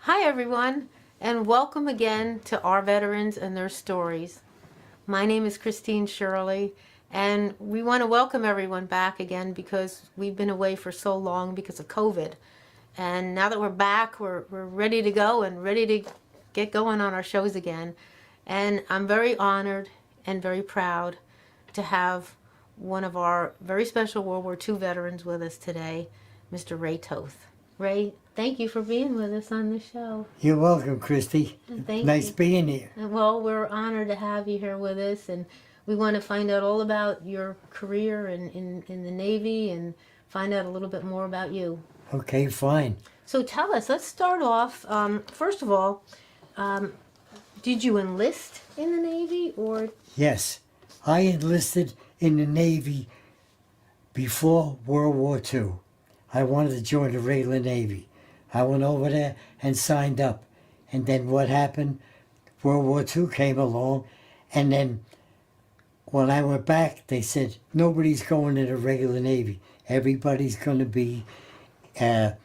Hi, everyone, and welcome again to Our Veterans and Their Stories. My name is Christine Shirley, and we want to welcome everyone back again because we've been away for so long because of COVID. And now that we're back, we're ready to go and ready to get going on our shows again. And I'm very honored and very proud to have one of our very special World War II veterans with us today, Mr. Ray Toth. Ray, thank you for being with us on the show. You're welcome, Christy. Thank Nice you. being here. Well, we're honored to have you here with us, and we want to find out all about your career in the Navy and find out a little bit more about you. Okay, fine. So tell us, let's start off, first of all, did you enlist in the Navy or? Yes, I enlisted in the Navy before World War II. I wanted to join the regular Navy. I went over there and signed up. And then what happened? World War II came along, and then when I went back, they said, nobody's going to the regular Navy. Everybody's going to be in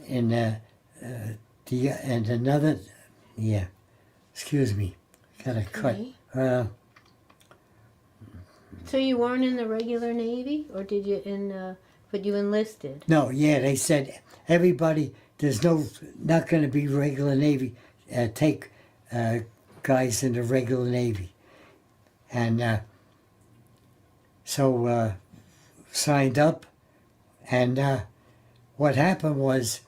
and another, excuse me, got a cut. Okay. So you weren't in the regular Navy, or did you but you enlisted? No, they said everybody, there's not going to be regular Navy, take guys in the regular Navy. And so signed up, and what happened was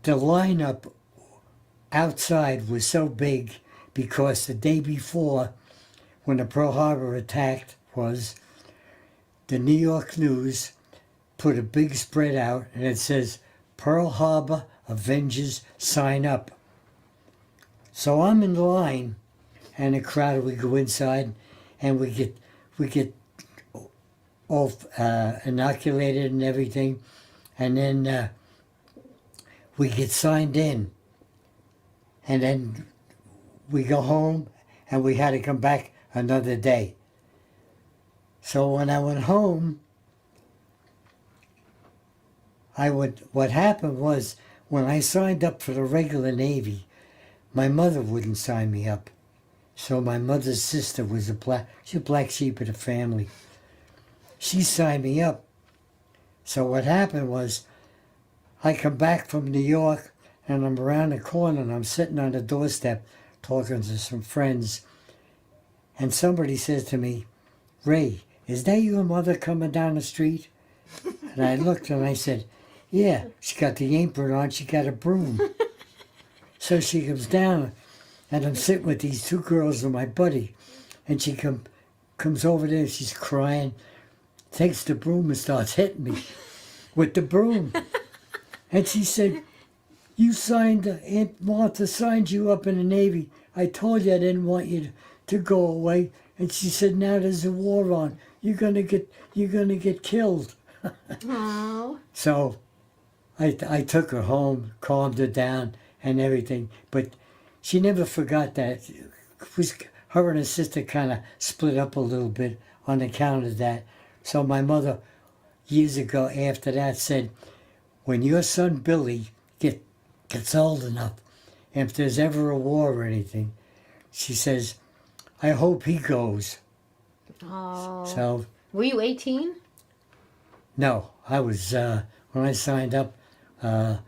the lineup outside was so big because the day before, when the Pearl Harbor attack was, the New York News put a big spread out, and it says, Pearl Harbor Avengers sign up. So I'm in line, and the crowd, we go inside, and we get all inoculated and everything, and then we get signed in, and then we go home, and we had to come back another day. So when I went home, what happened was, when I signed up for the regular Navy, my mother wouldn't sign me up. So my mother's sister was she's a black sheep of the family. She signed me up. So what happened was, I come back from New York, and I'm around the corner, and I'm sitting on the doorstep talking to some friends, and somebody says to me, Ray, is that your mother coming down the street? And I looked and I said, yeah, she got the apron on, she got a broom. So she comes down, and I'm sitting with these two girls and my buddy, and she comes over there, and she's crying, takes the broom and starts hitting me with the broom. And she said, Aunt Martha signed you up in the Navy. I told you I didn't want you to go away. And she said, now there's a war on. You're gonna get killed. Oh. So I took her home, calmed her down and everything. But she never forgot that. Her and her sister kind of split up a little bit on account of that. So my mother, years ago after that, said, when your son Billy gets old enough, and if there's ever a war or anything, she says, I hope he goes. Oh. So. Were you 18? No, I was, when I signed up, I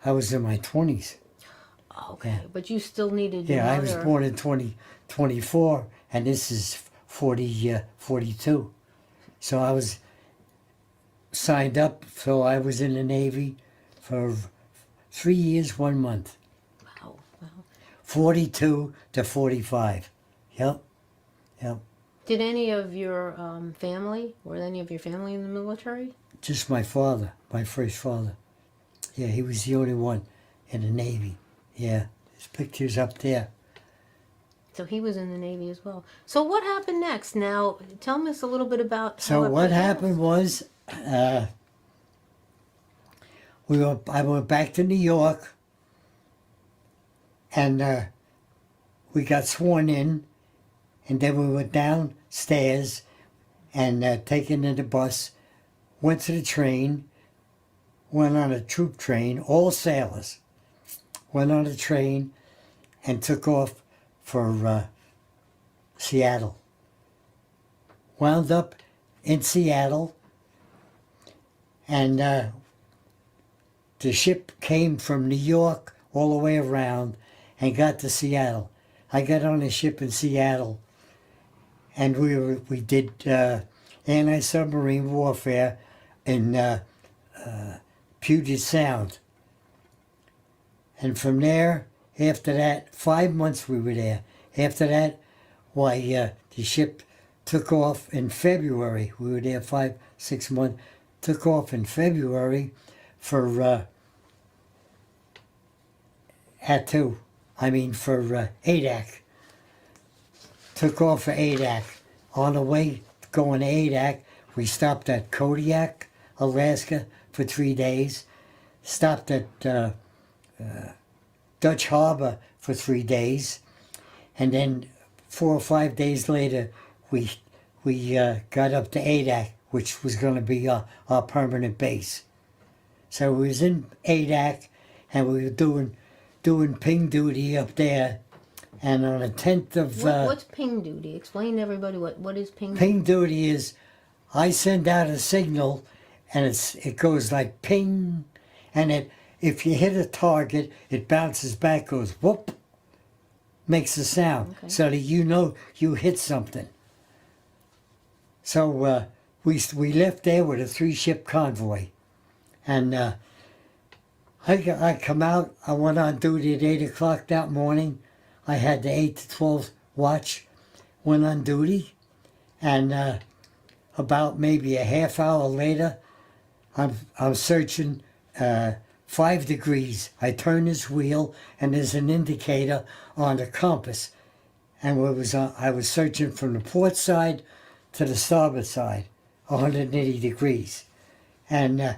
was in my 20s. Okay, Yeah. but you still needed your Yeah, I mother. was born in 24, and this is 42. So I was signed up, so I was in the Navy for 3 years, 1 month. Wow. 42 to 45. Yep. Did any of your were any of your family in the military? Just my father, my first father. Yeah, he was the only one in the Navy. Yeah, his picture's up there. So he was in the Navy as well. So what happened next? Now, tell us a little bit about. So what happened was, I went back to New York, and we got sworn in, and then we went downstairs and taken in the bus, went to the train, went on a troop train, all sailors, went on a train and took off for Seattle. Wound up in Seattle, and the ship came from New York all the way around and got to Seattle. I got on a ship in Seattle, and we did anti-submarine warfare in Puget Sound. And from there, after that, 5 months we were there. After that, the ship took off in February. We were there 5-6 months. Took off in February for Adak. Took off for Adak. On the way going to Adak, we stopped at Kodiak, Alaska for 3 days. Stopped at Dutch Harbor for 3 days. And then 4 or 5 days later, we got up to Adak, which was going to be our permanent base. So we was in Adak, and we were doing ping duty up there. And on the 10th of... What's ping duty? Explain to everybody what is ping duty. Ping duty is, I send out a signal, and it goes like ping, and if you hit a target, it bounces back, goes whoop, makes a sound, Okay. so that you know you hit something. So we left there with a 3-ship convoy, and I come out. I went on duty at 8 o'clock that morning. I had the 8 to 12 watch. Went on duty, and about maybe a half hour later, I'm searching 5 degrees. I turn this wheel, and there's an indicator on the compass, and I was searching from the port side to the starboard side, 180 degrees. And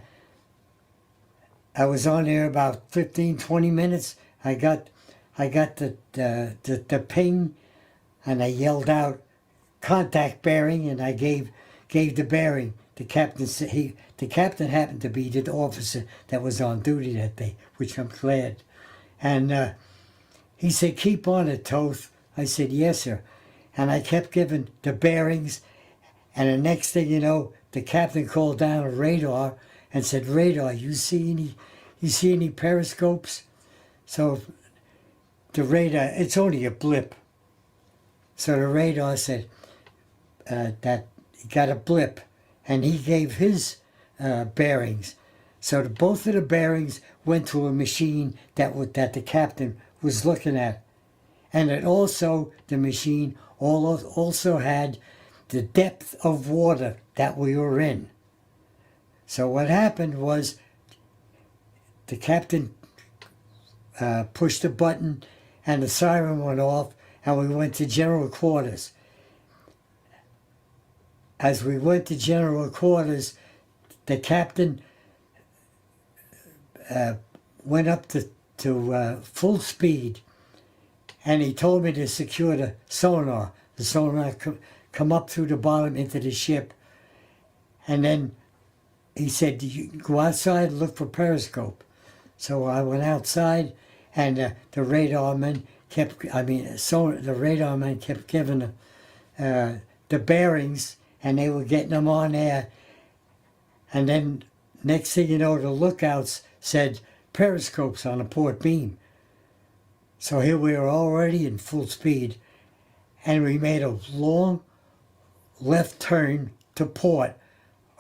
I was on there about 15-20 minutes. I got the ping, and I yelled out contact bearing, and I gave the bearing. The captain said the captain happened to be the officer that was on duty that day, which I'm glad. And he said, "Keep on it, Toth." I said, "Yes, sir." And I kept giving the bearings. And the next thing you know, the captain called down a radar and said, "Radar, you see any periscopes?" So the radar, it's only a blip. So the radar said that he got a blip, and he gave his bearings. So both of the bearings went to a machine that the captain was looking at, and the machine also had the depth of water that we were in. So what happened was the captain pushed a button, and the siren went off, and we went to general quarters. As we went to general quarters, the captain went up to full speed, and he told me to secure the sonar. The sonar come up through the bottom into the ship, and then he said, "You go outside and look for periscope." So I went outside, and the radar man kept giving the bearings, and they were getting them on there. And then next thing you know, the lookouts said periscopes on the port beam. So here we are already in full speed, and we made a long left turn to port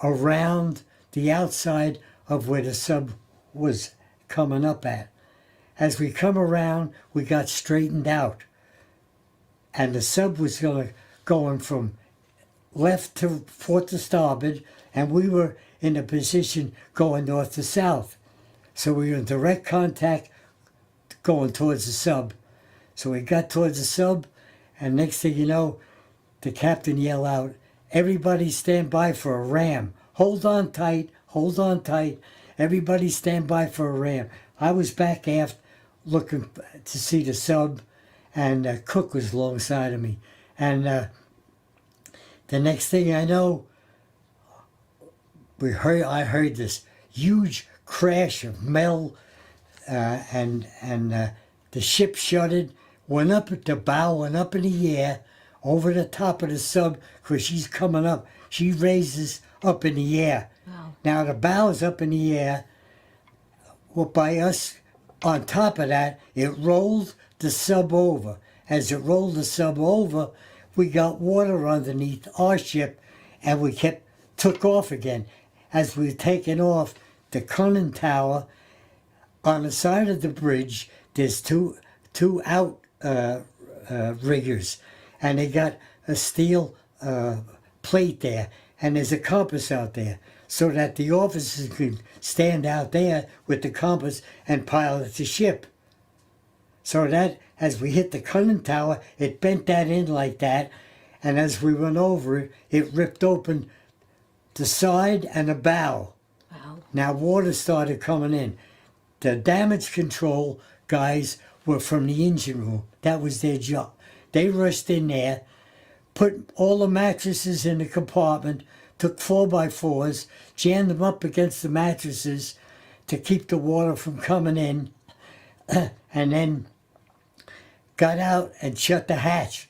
around the outside of where the sub was coming up at. As we come around, we got straightened out, and the sub was going from left to port to starboard, and we were in a position going north to south. So we were in direct contact going towards the sub. So we got towards the sub, and next thing you know, the captain yelled out, "Everybody stand by for a ram. Hold on tight, hold on tight. Everybody stand by for a ram." I was back aft looking to see the sub, and Cook was alongside of me. And the next thing I know, I heard this huge crash of metal, and the ship shuttered, went up at the bow, went up in the air, over the top of the sub, because she's coming up. She raises up in the air. Wow. Now the bow is up in the air. Well, by us on top of that, it rolled the sub over. As it rolled the sub over, we got water underneath our ship, and we took off again. As we were taking off, the conning tower on the side of the bridge, there's two out riggers, and they got a steel plate there, and there's a compass out there, so that the officers could stand out there with the compass and pilot the ship. So that as we hit the conning tower, it bent that in like that, and as we went over it, it ripped open the side and the bow. Wow. Now water started coming in. The damage control guys were from the engine room. That was their job. They rushed in there, put all the mattresses in the compartment, took 4x4s, jammed them up against the mattresses to keep the water from coming in, and then got out and shut the hatch.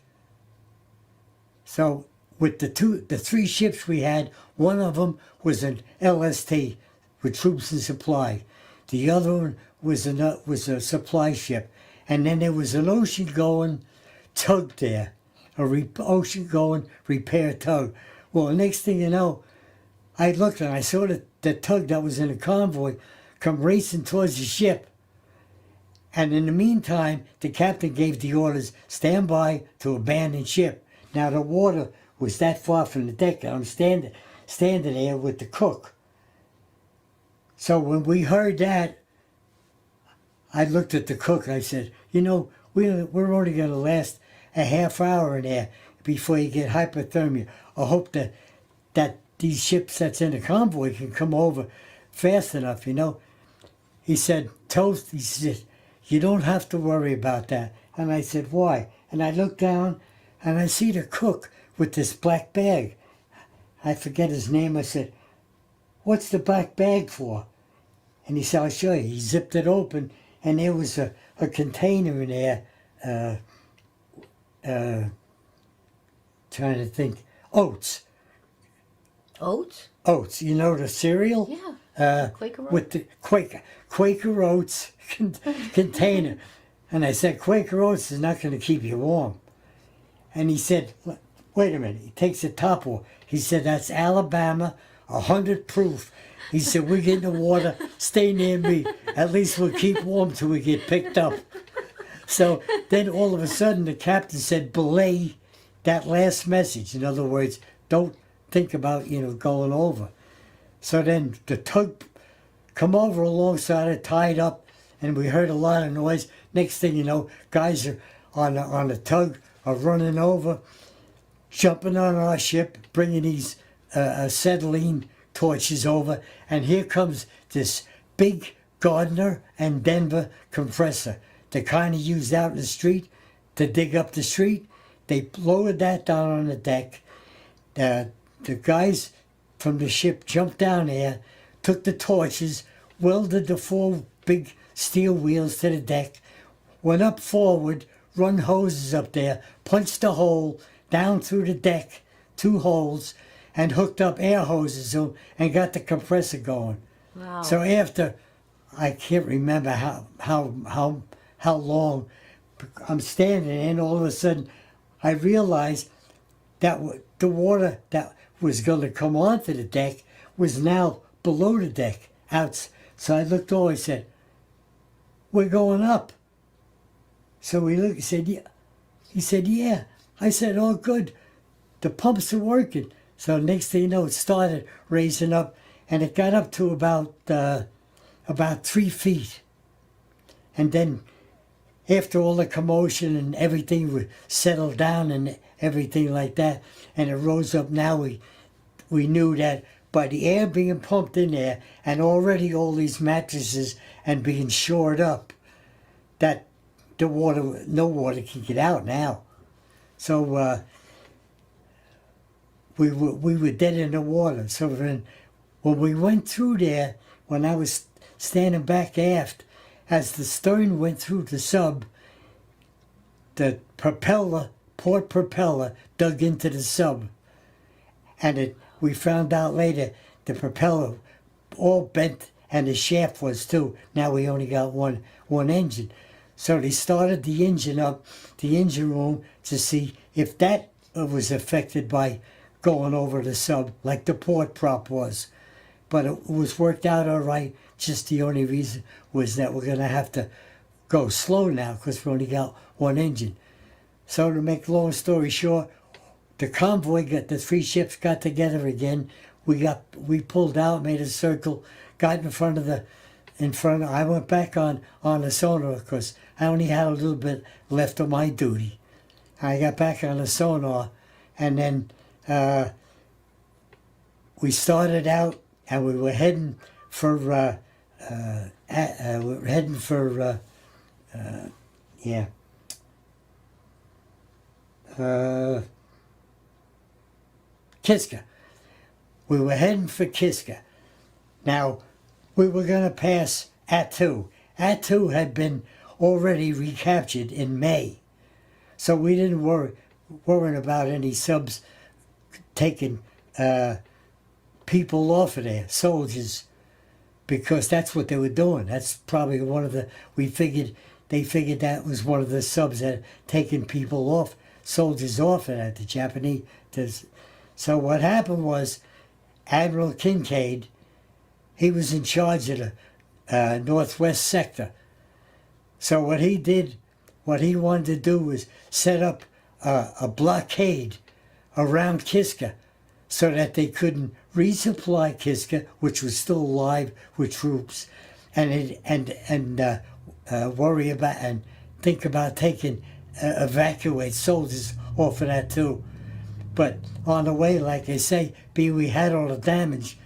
So with the three ships we had, one of them was an LST with troops and supply. The other one was a supply ship, and then there was an ocean-going tug there, ocean-going repair tug. Well, the next thing you know, I looked and I saw the tug that was in a convoy come racing towards the ship. And in the meantime, the captain gave the orders, stand by to abandon ship. Now the water was that far from the deck, and I'm standing there with the cook. So when we heard that, I looked at the cook. I said, you know, we're only going to last a half hour in there before you get hypothermia. I hope that these ships that's in the convoy can come over fast enough, you know. He said, Toth, he said, you don't have to worry about that. And I said, why? And I looked down and I see the cook with this black bag. I forget his name. I said, what's the black bag for? And he said, I'll show you. He zipped it open, and there was a container in there, trying to think, oats. Oats? Oats, you know the cereal? Yeah. Quaker Oats. With the Quaker Oats container. And I said, Quaker Oats is not going to keep you warm. And he said, wait a minute. He takes the top off. He said, that's Alabama, 100 proof. He said, we get in the water, stay near me. At least we'll keep warm till we get picked up. So then all of a sudden the captain said, belay that last message. In other words, don't think about, going over. So then the tug come over alongside it, tied up, and we heard a lot of noise. Next thing you know, guys are on the tug are running over, jumping on our ship, bringing these acetylene torches over, and here comes this big Gardner and Denver compressor, the kind of used out in the street to dig up the street. They lowered that down on the deck. The guys from the ship jumped down there, took the torches, welded the 4 big steel wheels to the deck, went up forward, run hoses up there, punched a hole down through the deck, 2 holes, and hooked up air hoses to them and got the compressor going. Wow. So after, I can't remember how long, I'm standing there, and all of a sudden I realized that the water that was going to come onto the deck was now below the deck. So I looked over and said, we're going up. So he looked, he said, yeah. He said, yeah. I said, oh, good. The pumps are working. So next thing you know, it started raising up, and it got up to about 3 feet. And then after all the commotion and everything was settled down and everything like that, and it rose up, now we knew that by the air being pumped in there and already all these mattresses and being shored up, that no water can get out now. So we were dead in the water. So then when we went through there, when I was standing back aft. As the stern went through the sub, the port propeller dug into the sub. And we found out later the propeller all bent and the shaft was too. Now we only got one engine. So they started the engine up, the engine room, to see if that was affected by going over the sub like the port prop was. But it was worked out all right. Just the only reason was that we're going to have to go slow now because we only got one engine. So to make a long story short, the convoy the 3 ships got together again. We pulled out, made a circle, got in front of I went back on the sonar because I only had a little bit left of my duty. I got back on the sonar, and then we started out, and we were heading for Kiska. We were heading for Kiska. Now, we were going to pass Attu. Attu had been already recaptured in May. So we didn't worry about any subs taking people off of there, soldiers, because that's what they were doing. That's probably they figured that was one of the subs that had taken people off, soldiers off of that, the Japanese. So what happened was Admiral Kincaid, he was in charge of the northwest sector. So what he wanted to do was set up a blockade around Kiska so that they couldn't resupply Kiska, which was still alive with troops, and worry about and think about evacuate soldiers off of that too. But on the way, like they say, we had all the damage.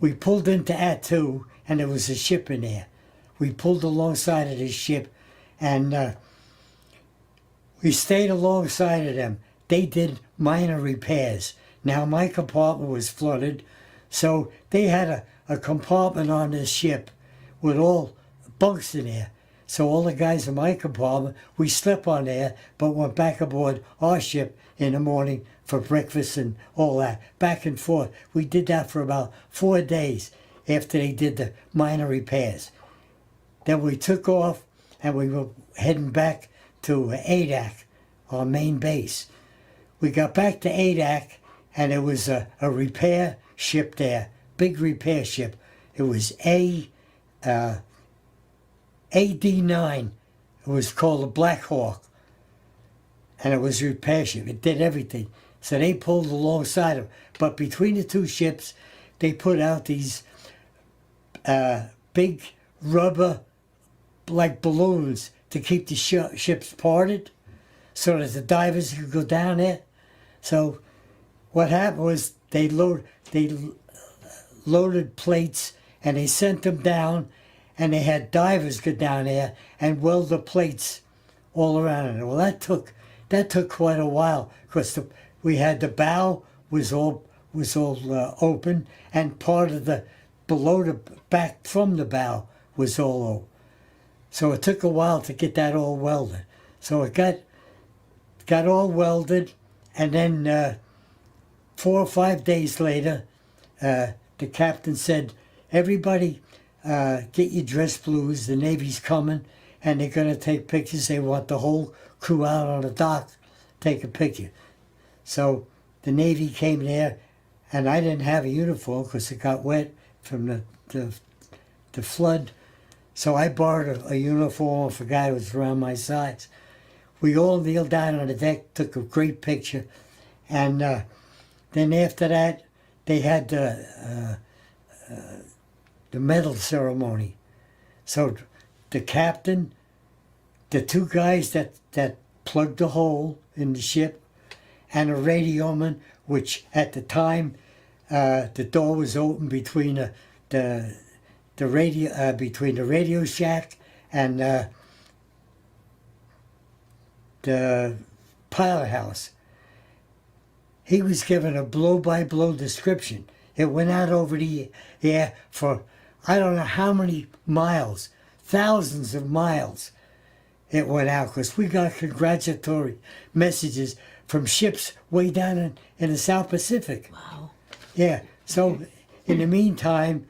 We pulled into Attu, and there was a ship in there. We pulled alongside of this ship, and we stayed alongside of them. They did minor repairs. Now, my compartment was flooded, so they had a compartment on this ship with all bunks in there. So all the guys in my compartment, we slept on there, but went back aboard our ship in the morning for breakfast and all that, back and forth. We did that for about 4 days after they did the minor repairs. Then we took off, and we were heading back to Adak, our main base. We got back to Adak, and there was a repair ship there, big repair ship. It was AD-9. It was called the Black Hawk, and it was a repair ship. It did everything. So they pulled alongside them. But between the two ships, they put out these big rubber, like balloons, to keep the ships parted so that the divers could go down there. So what happened was they loaded plates, and they sent them down, and they had divers go down there and weld the plates all around it. Well, that took quite a while because we had the bow was all open, and part of the below the back from the bow was all open. So it took a while to get that all welded. So it got all welded, and then 4 or 5 days later, the captain said, "Everybody, get your dress blues. The Navy's coming, and they're going to take pictures. They want the whole crew out on the dock, take a picture." So the Navy came there, and I didn't have a uniform because it got wet from the flood. So I borrowed a uniform of a guy who was around my size. We all kneeled down on the deck, took a great picture, and then after that, they had the medal ceremony. So the captain, the 2 guys that plugged the hole in the ship, and a radioman, which at the time the door was open between the radio shack and the pilot house. He was given a blow-by-blow description. It went out over the air for I don't know how many miles, thousands of miles it went out, because we got congratulatory messages from ships way down in the South Pacific. Wow. Yeah. So in the meantime,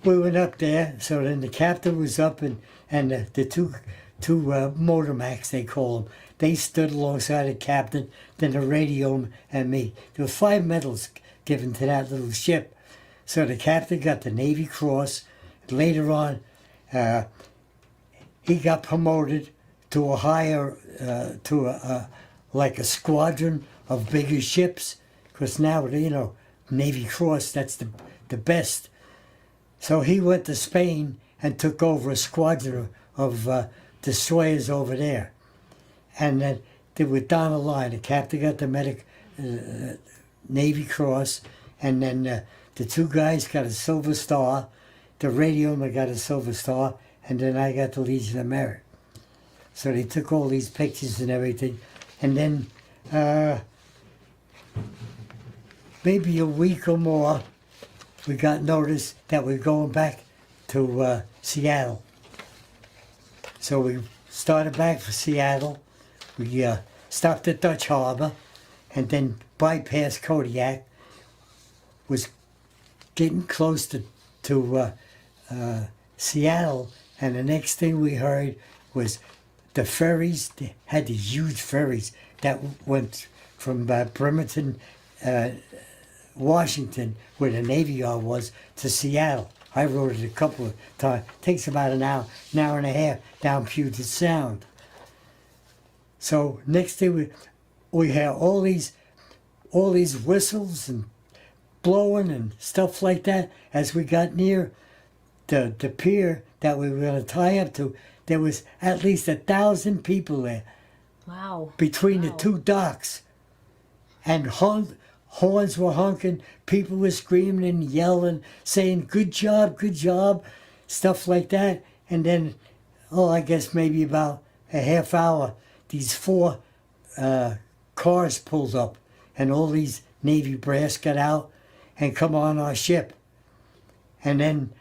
we went up there. So then the captain was up, and the two motormacs, they call them. They stood alongside the captain, then the radio and me. There were 5 medals given to that little ship. So the captain got the Navy Cross. Later on, he got promoted to a higher, like a squadron of bigger ships. Because now, Navy Cross, that's the best. So he went to Spain and took over a squadron of destroyers over there. And then they were down the line. The captain got the Navy Cross, and then the 2 guys got a Silver Star. The radio man got a Silver Star, and then I got the Legion of Merit. So they took all these pictures and everything. And then maybe a week or more, we got notice that we're going back to Seattle. So we started back for Seattle. We stopped at Dutch Harbor and then bypassed Kodiak. Was getting close to Seattle, and the next thing we heard was the ferries. They had these huge ferries that went from Bremerton, Washington, where the Navy Yard was, to Seattle. I rode it a couple of times. Takes about an hour and a half down Puget Sound. So next thing we had all these whistles and blowing and stuff like that. As we got near the pier that we were going to tie up to, there was at least 1,000 people there. Wow. Between Wow. the 2 docks. And horns were honking, people were screaming and yelling, saying, good job, stuff like that. And then, I guess maybe about a half hour, these 4 cars pulled up, and all these Navy brass got out and come on our ship. And then,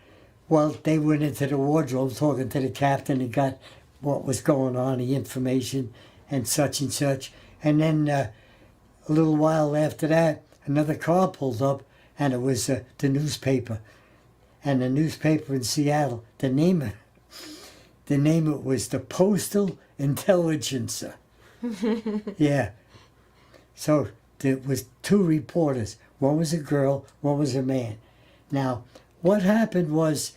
they went into the wardrobe talking to the captain and got what was going on, the information and such. And then a little while after that, another car pulled up, and it was the newspaper. And the newspaper in Seattle, the name of it was the Postal Intelligencer. Yeah. So there was 2 reporters. One was a girl, one was a man. Now, what happened was,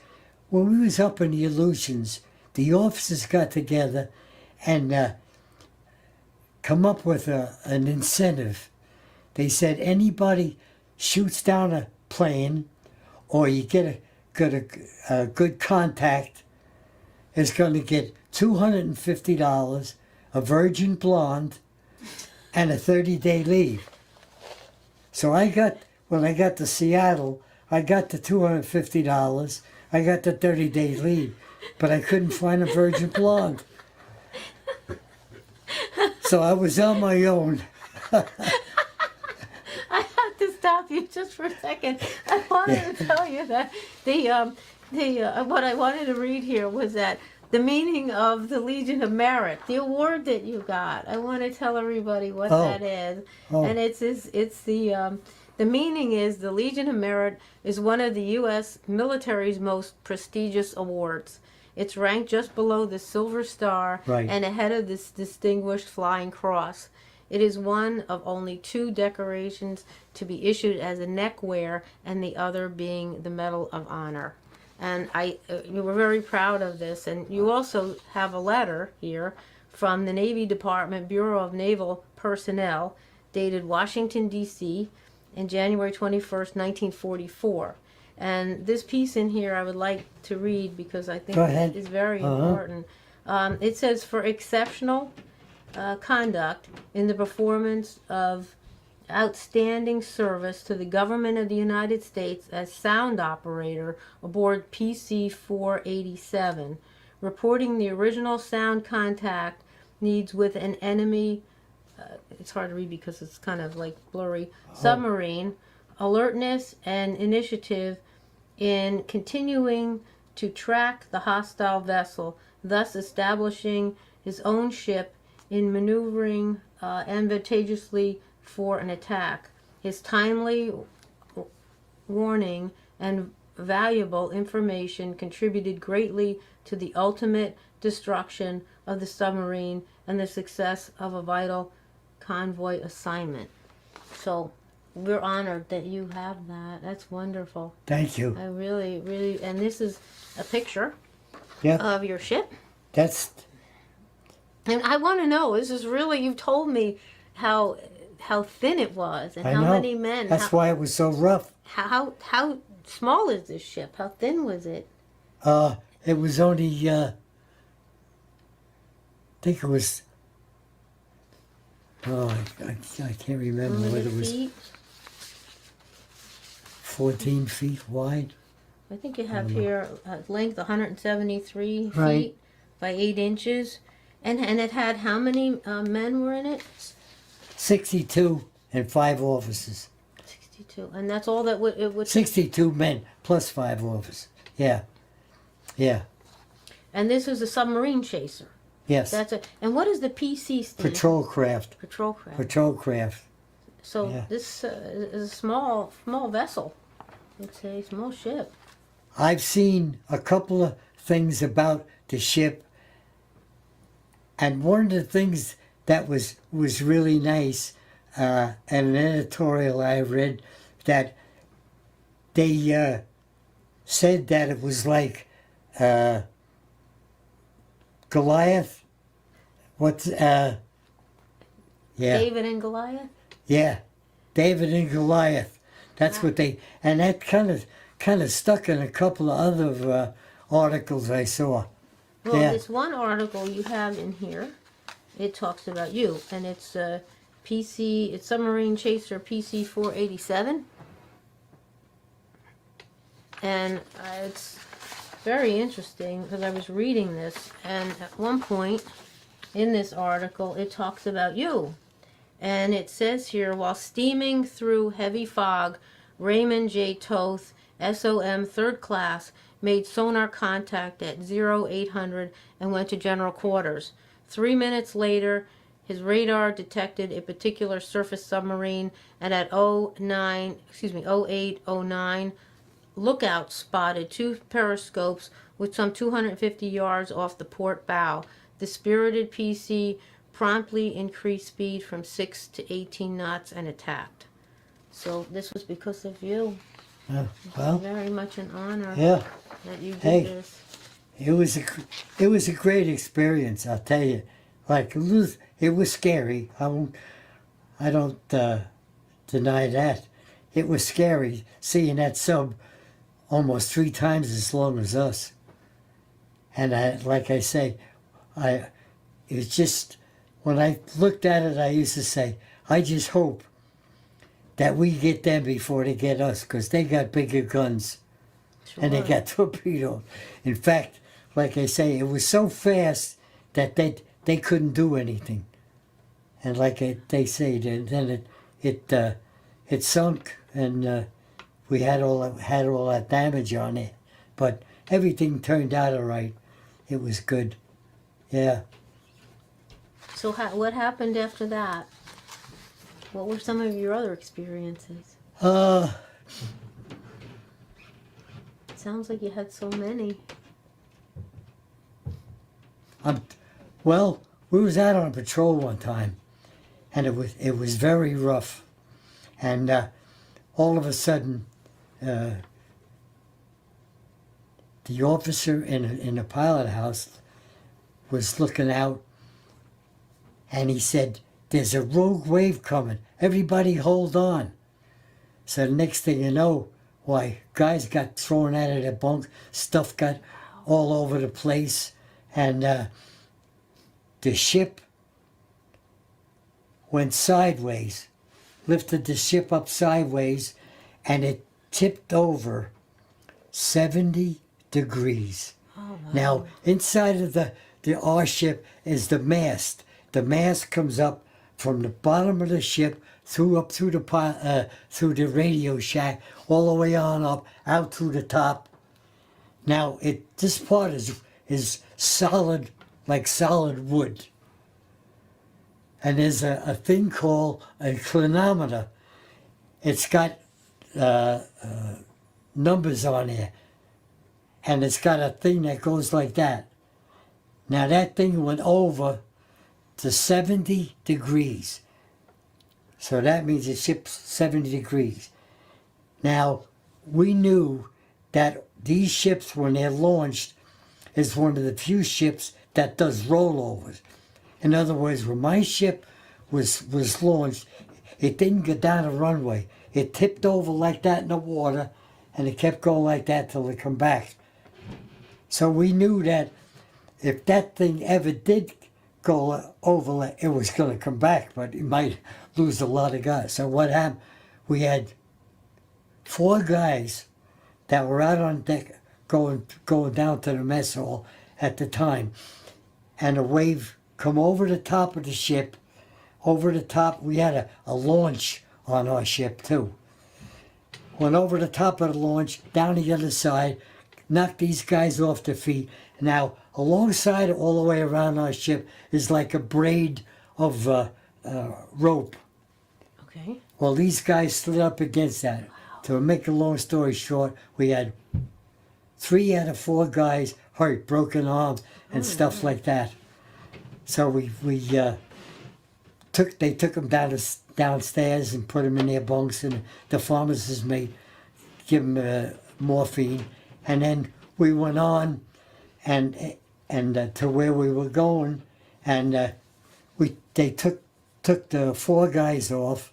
when we was up in the Aleutians, the officers got together and come up with an incentive. They said anybody shoots down a plane, or you get a good contact, is going to get $250, a virgin blonde, and a 30-day leave. So when I got to Seattle, I got the $250, I got the 30-day leave, but I couldn't find a virgin blonde. So I was on my own. I have to stop you just for a second. I wanted to tell you that what I wanted to read here was that the meaning of the Legion of Merit, the award that you got. I want to tell everybody what that is, and the meaning is the Legion of Merit is one of the U.S. military's most prestigious awards. It's ranked just below the Silver Star and ahead of this Distinguished Flying Cross. It is one of only 2 decorations to be issued as a neckwear, and the other being the Medal of Honor. And you were very proud of this. And you also have a letter here from the Navy Department Bureau of Naval Personnel, dated Washington, D.C., in January 21st, 1944. And this piece in here I would like to read because I think it is very important. It says, for exceptional conduct in the performance of outstanding service to the government of the United States as sound operator aboard PC-487, reporting the original sound contact needs with an enemy, it's hard to read because it's kind of like blurry, submarine, alertness and initiative in continuing to track the hostile vessel, thus establishing his own ship in maneuvering advantageously for an attack. His timely warning and valuable information contributed greatly to the ultimate destruction of the submarine and the success of a vital convoy assignment. So we're honored that you have that. That's wonderful. Thank you. I really, really, and this is a picture Yeah, of your ship. that's And I want to know, this is really, you've told me how thin it was and I how know. many men. That's why it was so rough. How small is this ship? How thin was it? It was only I think it was. Oh, I can't remember How whether many it was feet? 14 feet wide. I think you have here length 173 Right. feet by 8 inches. And it had how many men were in it? 62 and 5 officers. 62. And that's all that it would. 62 men plus 5 officers. Yeah. Yeah. And this was a submarine chaser. Yes. That's it. And what does the PC stand? Patrol craft. Patrol craft. Patrol craft. So Yeah. this is a small vessel. It's a small ship. I've seen a couple of things about the ship, and one of the things that was really nice, and an editorial I read, that they said that it was like Goliath. What's yeah, David and Goliath. yeah, David and Goliath. That's what they, and that kind of stuck in a couple of other articles I saw. Well, Yeah. this one article you have in here, it talks about you, and it's PC. It's submarine chaser PC 487, and it's very interesting because I was reading this, and at one point in this article, it talks about you. And it says here, while steaming through heavy fog, Raymond J. Toth, SOM 3rd Class, made sonar contact at 0800 and went to general quarters. 3 minutes later, his radar detected a particular surface submarine, and at 0809, Lookout spotted 2 periscopes with some 250 yards off the port bow. The spirited PC promptly increased speed from 6 to 18 knots and attacked. So this was because of you. Well, Very much an honor yeah. that you did Hey. this. It was a great experience, I'll tell you. Like it was scary. I don't deny that. It was scary seeing that sub almost 3 times as long as us. And like I say, it's just when I looked at it, I used to say, I just hope that we get them before they get us, because they got bigger guns. Sure. And they got torpedoed. In fact, like I say, it was so fast that they couldn't do anything. And like they say, then it sunk, and we had all that damage on it. But everything turned out all right. It was good. Yeah. So what happened after that? What were some of your other experiences? It sounds like you had so many. Well, we was out on patrol one time, and it was very rough, and all of a sudden, the officer in the pilot house was looking out, and he said, "There's a rogue wave coming. Everybody hold on." So the next thing you know, why, guys got thrown out of their bunk, stuff got all over the place, and the ship went sideways, lifted the ship up sideways, and it tipped over 70 degrees. Oh, wow. Now, inside of our ship is the mast. The mast comes up from the bottom of the ship through the radio shack, all the way on up, out through the top. Now this part is solid, like solid wood. And there's a thing called a clinometer. It's got numbers on there, and it's got a thing that goes like that. Now that thing went over to 70 degrees. So that means the ship's 70 degrees. Now, we knew that these ships, when they're launched, is one of the few ships that does rollovers. In other words, when my ship was launched, it didn't go down a runway. It tipped over like that in the water, and it kept going like that till it come back. So we knew that if that thing ever did go over, it was going to come back, but it might lose a lot of guys. So what happened? We had 4 guys that were out on deck going down to the mess hall at the time, and a wave come over the top of the ship. Over the top, we had a launch on our ship too. Went over the top of the launch, down the other side, knocked these guys off their feet. Now, alongside all the way around our ship is like a braid of rope. Okay. Well, these guys slid up against that. To make a long story short, we had 3 out of 4 guys hurt, broken arms, and stuff like that. So they took them downstairs and put them in their bunks, and the pharmacist made give them morphine, and then we went on and to where we were going, and they took the 4 guys off.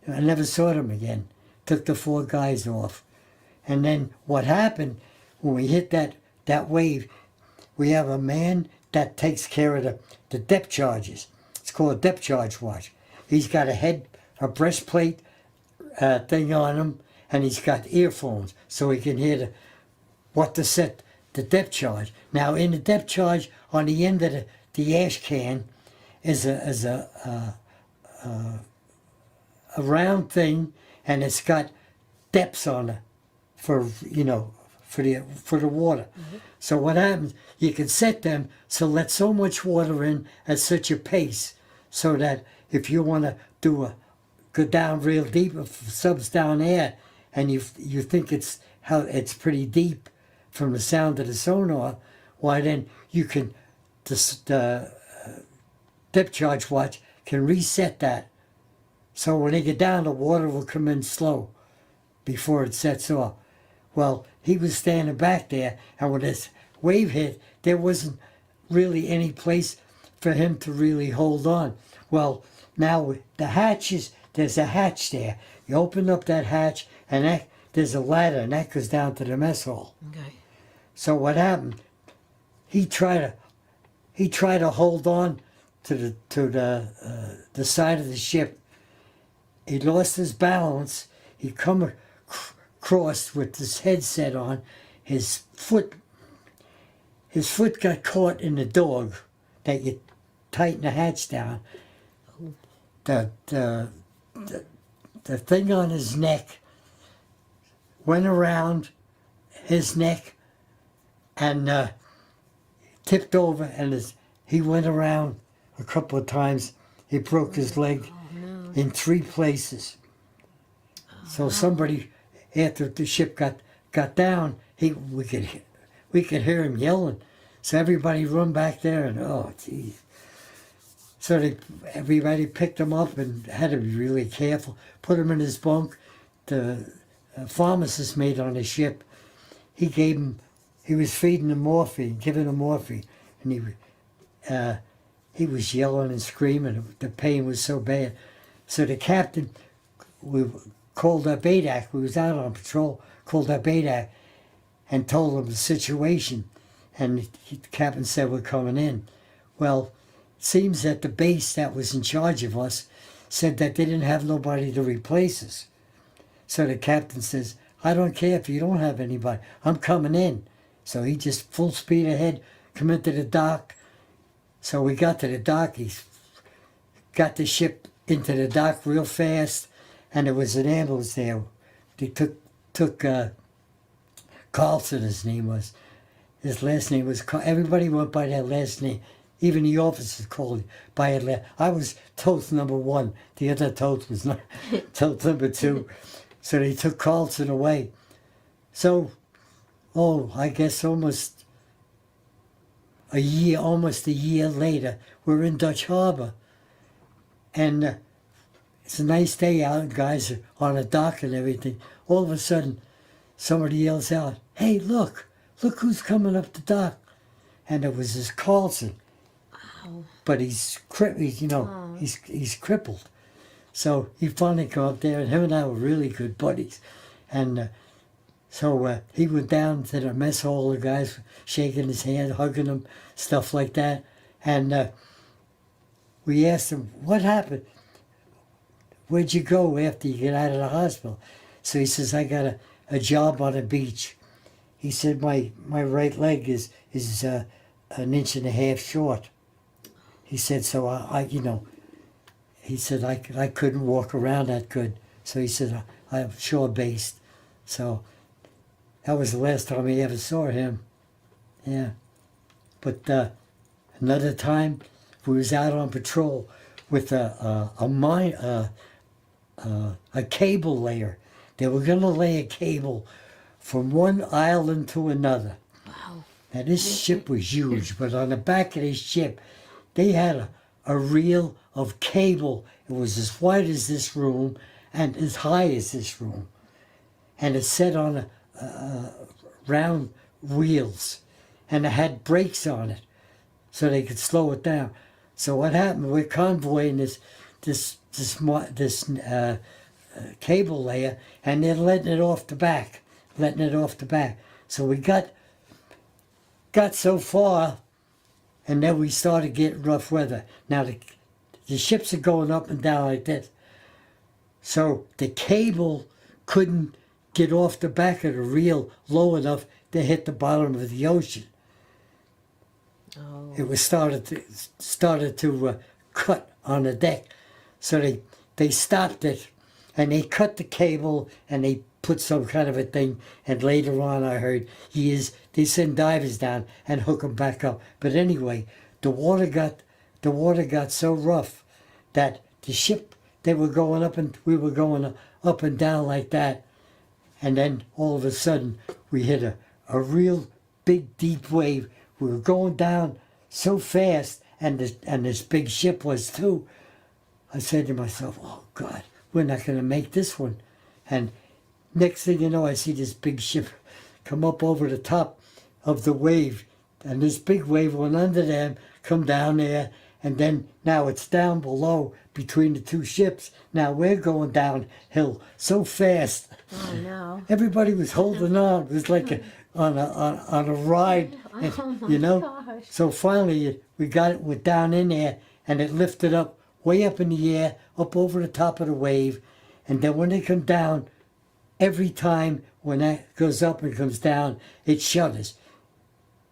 I never saw them again. Took the 4 guys off, and then what happened when we hit that wave? We have a man that takes care of the depth charges. It's called a depth charge watch. He's got a breastplate thing on him, and he's got earphones so he can hear what to set the depth charge. Now, in the depth charge, on the end of the ash can is a round thing, and it's got depths on it for the water. Mm-hmm. So what happens? You can set them so let so much water in at such a pace, so that if you want to go down real deep, if subs down there, and you think it's pretty deep from the sound of the sonar, why then you can the depth charge watch can reset that. So when they get down, the water will come in slow before it sets off. Well, he was standing back there, and when this wave hit, there wasn't really any place for him to really hold on. Well, now the hatches, there's a hatch there. You open up that hatch, and there's a ladder, and that goes down to the mess hall. Okay. So what happened? He tried to hold on to the side of the ship. He lost his balance. He come across with his headset on. His foot got caught in the dog that you tighten the hatch down. The thing on his neck went around his neck and tipped over, and he went around a couple of times. He broke his leg in 3 places. So somebody, after the ship got down, we could hear him yelling. So everybody run back there, and oh geez. So everybody picked him up and had to be really careful. Put him in his bunk. The pharmacist mate on the ship, he was feeding him morphine, giving him morphine, and he was yelling and screaming. The pain was so bad. So the captain, we called up ADAC. We was out on patrol. Called up ADAC and told him the situation. And the captain said, we're coming in. Well, it seems that the base that was in charge of us said that they didn't have nobody to replace us. So the captain says, I don't care if you don't have anybody. I'm coming in. So he just full speed ahead, come into the dock. So we got to the dock. He got the ship into the dock real fast, and there was an ambulance there. They took Carlson, his name was, His last name was, everybody went by that last name. Even the officers called it by it. I was Toth number 1. The other Toth was not Toth number 2. So they took Carlson away. So, I guess almost a year later, we're in Dutch Harbor. And it's a nice day out, guys are on a dock and everything. All of a sudden, somebody yells out, "Hey, look who's coming up the dock." And it was this Carlson. Oh. But he's crippled. So he finally come up there, and him and I were really good buddies. And so he went down to the mess hall, the guys were shaking his hand, hugging him, stuff like that. And we asked him, "What happened? Where'd you go after you get out of the hospital?" So he says, "I got a job on the beach." He said, my right leg is an inch and a half short. He said, so he said, I couldn't walk around that good. So he said, I'm shore-based. So that was the last time I ever saw him. Yeah. But another time, we was out on patrol with a cable layer. They were going to lay a cable from one island to another. Wow. Now this ship was huge, but on the back of this ship, they had a reel of cable. It was as wide as this room and as high as this room. And it set on round wheels. And it had brakes on it so they could slow it down. So what happened, we're convoying this cable layer, and they're letting it off the back. So we got so far, and then we started getting rough weather. Now the ships are going up and down like this. So the cable couldn't get off the back of the reel low enough to hit the bottom of the ocean. Oh. It was started to cut on the deck. So they stopped it, and they cut the cable, and they put some kind of a thing, and later on I heard they send divers down and hook them back up. But anyway, the water got so rough that the ship, they were going up and we were going up and down like that. And then all of a sudden we hit a real big deep wave. We were going down so fast, and this big ship was too. I said to myself, "Oh God, we're not going to make this one." And next thing you know, I see this big ship come up over the top of the wave, and this big wave went under them, come down there, and then now it's down below between the two ships. Now we're going downhill so fast. Oh no! Everybody was holding on. It was like on a ride, Oh my you know. gosh! So finally, we got it. We're down in there, and it lifted up way up in the air, up over the top of the wave, and then when they come down, every time when that goes up and comes down, it shudders.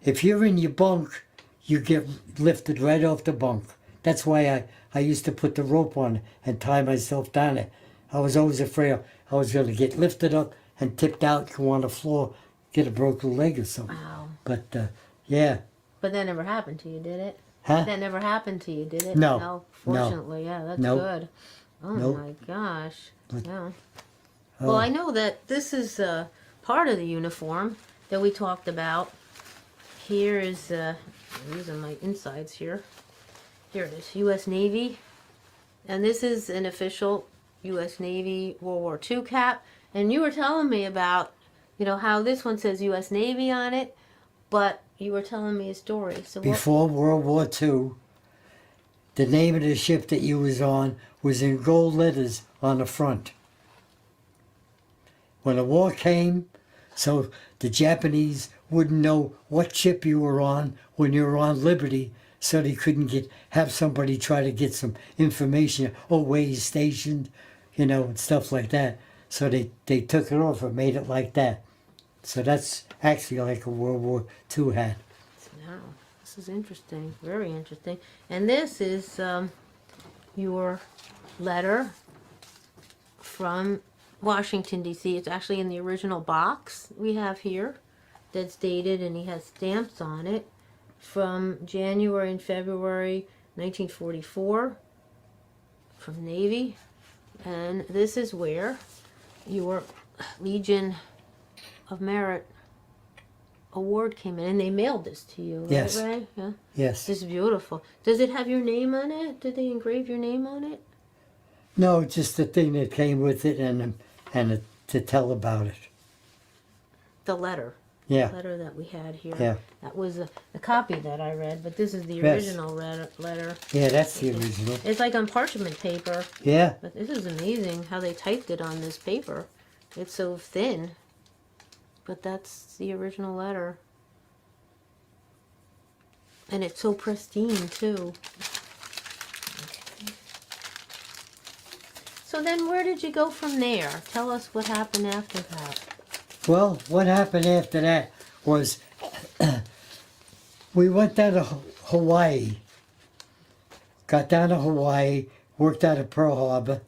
If you're in your bunk, you get lifted right off the bunk. That's why I used to put the rope on and tie myself down it. I was always afraid I was going to get lifted up and tipped out, go on the floor, get a broken leg or something. Wow. But yeah. But that never happened to you, did it? Huh? That never happened to you, did it? No. No. Fortunately, yeah, that's Nope. good. Oh Nope. my gosh. Yeah. Oh. Well, I know that this is part of the uniform that we talked about. Here is, I'm using my insides here. Here it is, U.S. Navy. And this is an official U.S. Navy World War II cap. And you were telling me about, how this one says U.S. Navy on it, but you were telling me a story. So Before World War II, the name of the ship that you was on was in gold letters on the front. When the war came, so the Japanese wouldn't know what ship you were on when you were on Liberty, so they couldn't have somebody try to get some information, where he's stationed, and stuff like that. So they took it off and made it like that. So that's actually like a World War II hat. Wow, this is interesting, very interesting. And this is your letter from Washington, D.C. It's actually in the original box we have here. that's dated, and he has stamps on it from January and February 1944 from Navy. And this is where your Legion of Merit award came in, and they mailed this to you, right, Yes. Ray? Yeah. Yes. This is beautiful. Does it have your name on it? Did they engrave your name on it? No, just the thing that came with it, and to tell about it. The letter. Yeah. Letter that we had here. Yeah. That was the copy that I read, but this is the Yes. original letter. Yeah, that's the original. It's like on parchment paper. Yeah. But this is amazing how they typed it on this paper. It's so thin. But that's the original letter. And it's so pristine, too. Okay. So then where did you go from there? Tell us what happened after that. Well, what happened after that was we went down to Hawaii. Got down to Hawaii, worked out of Pearl Harbor,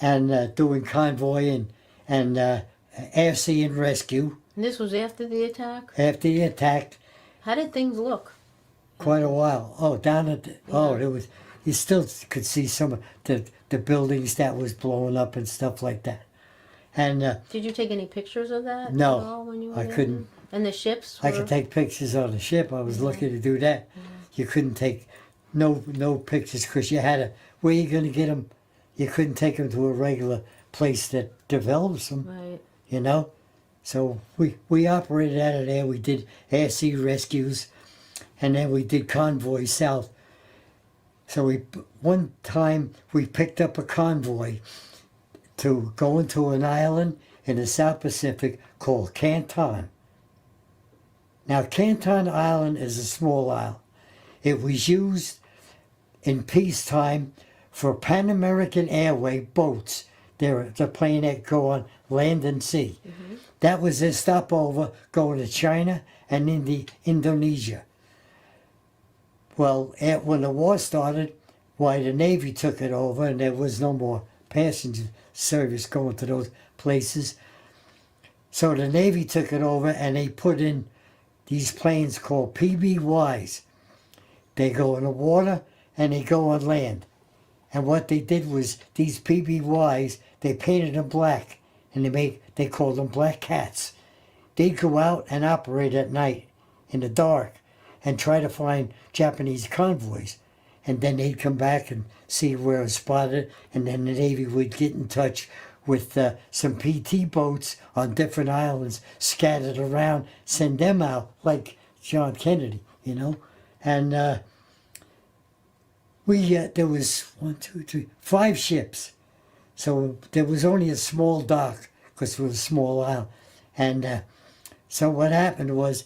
and doing convoy and air, sea, and rescue. And this was after the attack? After the attack, How did things look? quite a while. Oh, down at there was, you still could see some of the buildings that was blowing up and stuff like that. And Did you take any pictures of that? No, at all when you were I there? couldn't. And the ships? I were- could take pictures on the ship. I was lucky to do that. You couldn't take no pictures because you had to. Where you going to get them? You couldn't take them to a regular place that develops them. Right. You know. So we operated out of there. We did air sea rescues, and then we did convoy south. So one time we picked up a convoy to go into an island in the South Pacific called Canton. Now, Canton Island is a small island. It was used in peacetime for Pan American Airway boats. They're the plane that go on land and sea. Mm-hmm. That was their stopover going to China and Indonesia. Well, when the war started, why the Navy took it over and there was no more passenger service going to those places. So the Navy took it over and they put in these planes called PBYs. They go in the water and they go on land. And what they did was these PBYs, they painted them black and they called them black cats. They'd go out and operate at night in the dark and try to find Japanese convoys. And then they'd come back and see where it was spotted, and then the Navy would get in touch with some PT boats on different islands scattered around, send them out like John Kennedy, you know. And there was 5 ships. So there was only a small dock because it was a small island. And so what happened was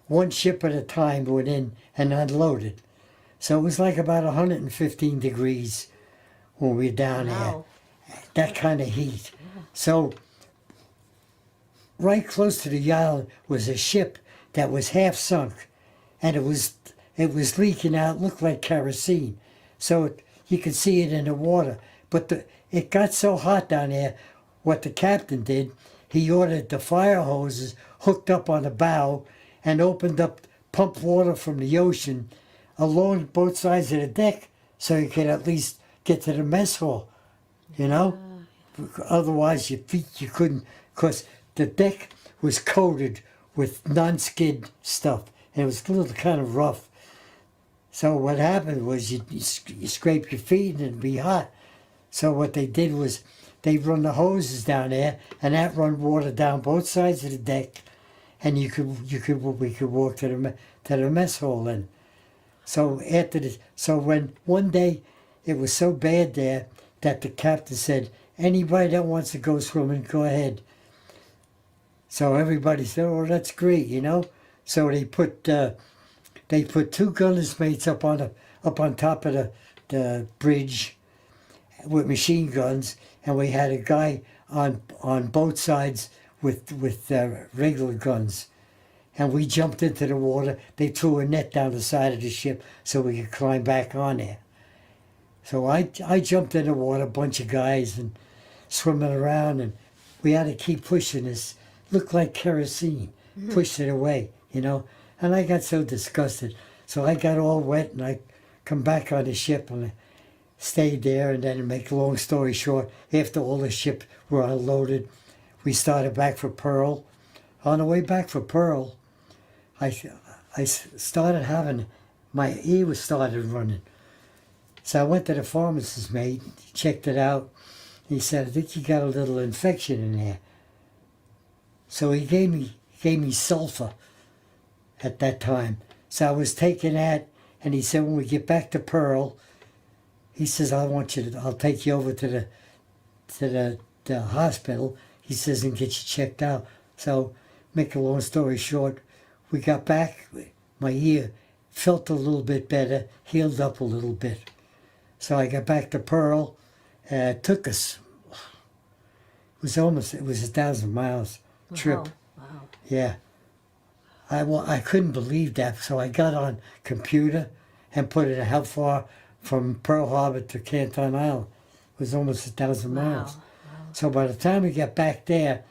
one ship at a time went in and unloaded. So it was like about 115 degrees when we were down Wow. there. That kind of heat. So right close to the island was a ship that was half sunk, and it was leaking out, looked like kerosene. So you could see it in the water. But it got so hot down there, what the captain did, he ordered the fire hoses hooked up on the bow and opened up, pumped water from the ocean along both sides of the deck so you could at least get to the mess hall, you know? Otherwise, you couldn't, because the deck was coated with non-skid stuff, and it was a little kind of rough. So what happened was you scrape your feet and it'd be hot. So what they did was they run the hoses down there, and that run water down both sides of the deck, and we could walk to the mess hall then. So when one day it was so bad there that the captain said, anybody that wants to go swimming, go ahead. So everybody said, oh, that's great, you know. So they put 2 gunner's mates up on top of the bridge with machine guns, and we had a guy on both sides with regular guns. And we jumped into the water. They threw a net down the side of the ship so we could climb back on there. So I jumped in the water, a bunch of guys, and swimming around, and we had to keep pushing this. Looked like kerosene. pushed it away, you know. And I got so disgusted. So I got all wet and I come back on the ship and I stayed there. And then to make a long story short, after all the ships were unloaded, we started back for Pearl. On the way back for Pearl, I started having, my ear was started running. So I went to the pharmacist mate, checked it out. He said, I think you got a little infection in there. So he gave me sulfur at that time. So I was taking that, and he said, when we get back to Pearl, he says, I'll take you over to the hospital. He says, and get you checked out. So, make a long story short, we got back, my ear felt a little bit better, healed up a little bit. So I got back to Pearl, it took us, it was 1,000 miles trip. Wow. Yeah. I couldn't believe that, so I got on computer and put it how far from Pearl Harbor to Canton Island. It was almost 1,000 miles. Wow. So by the time we got back there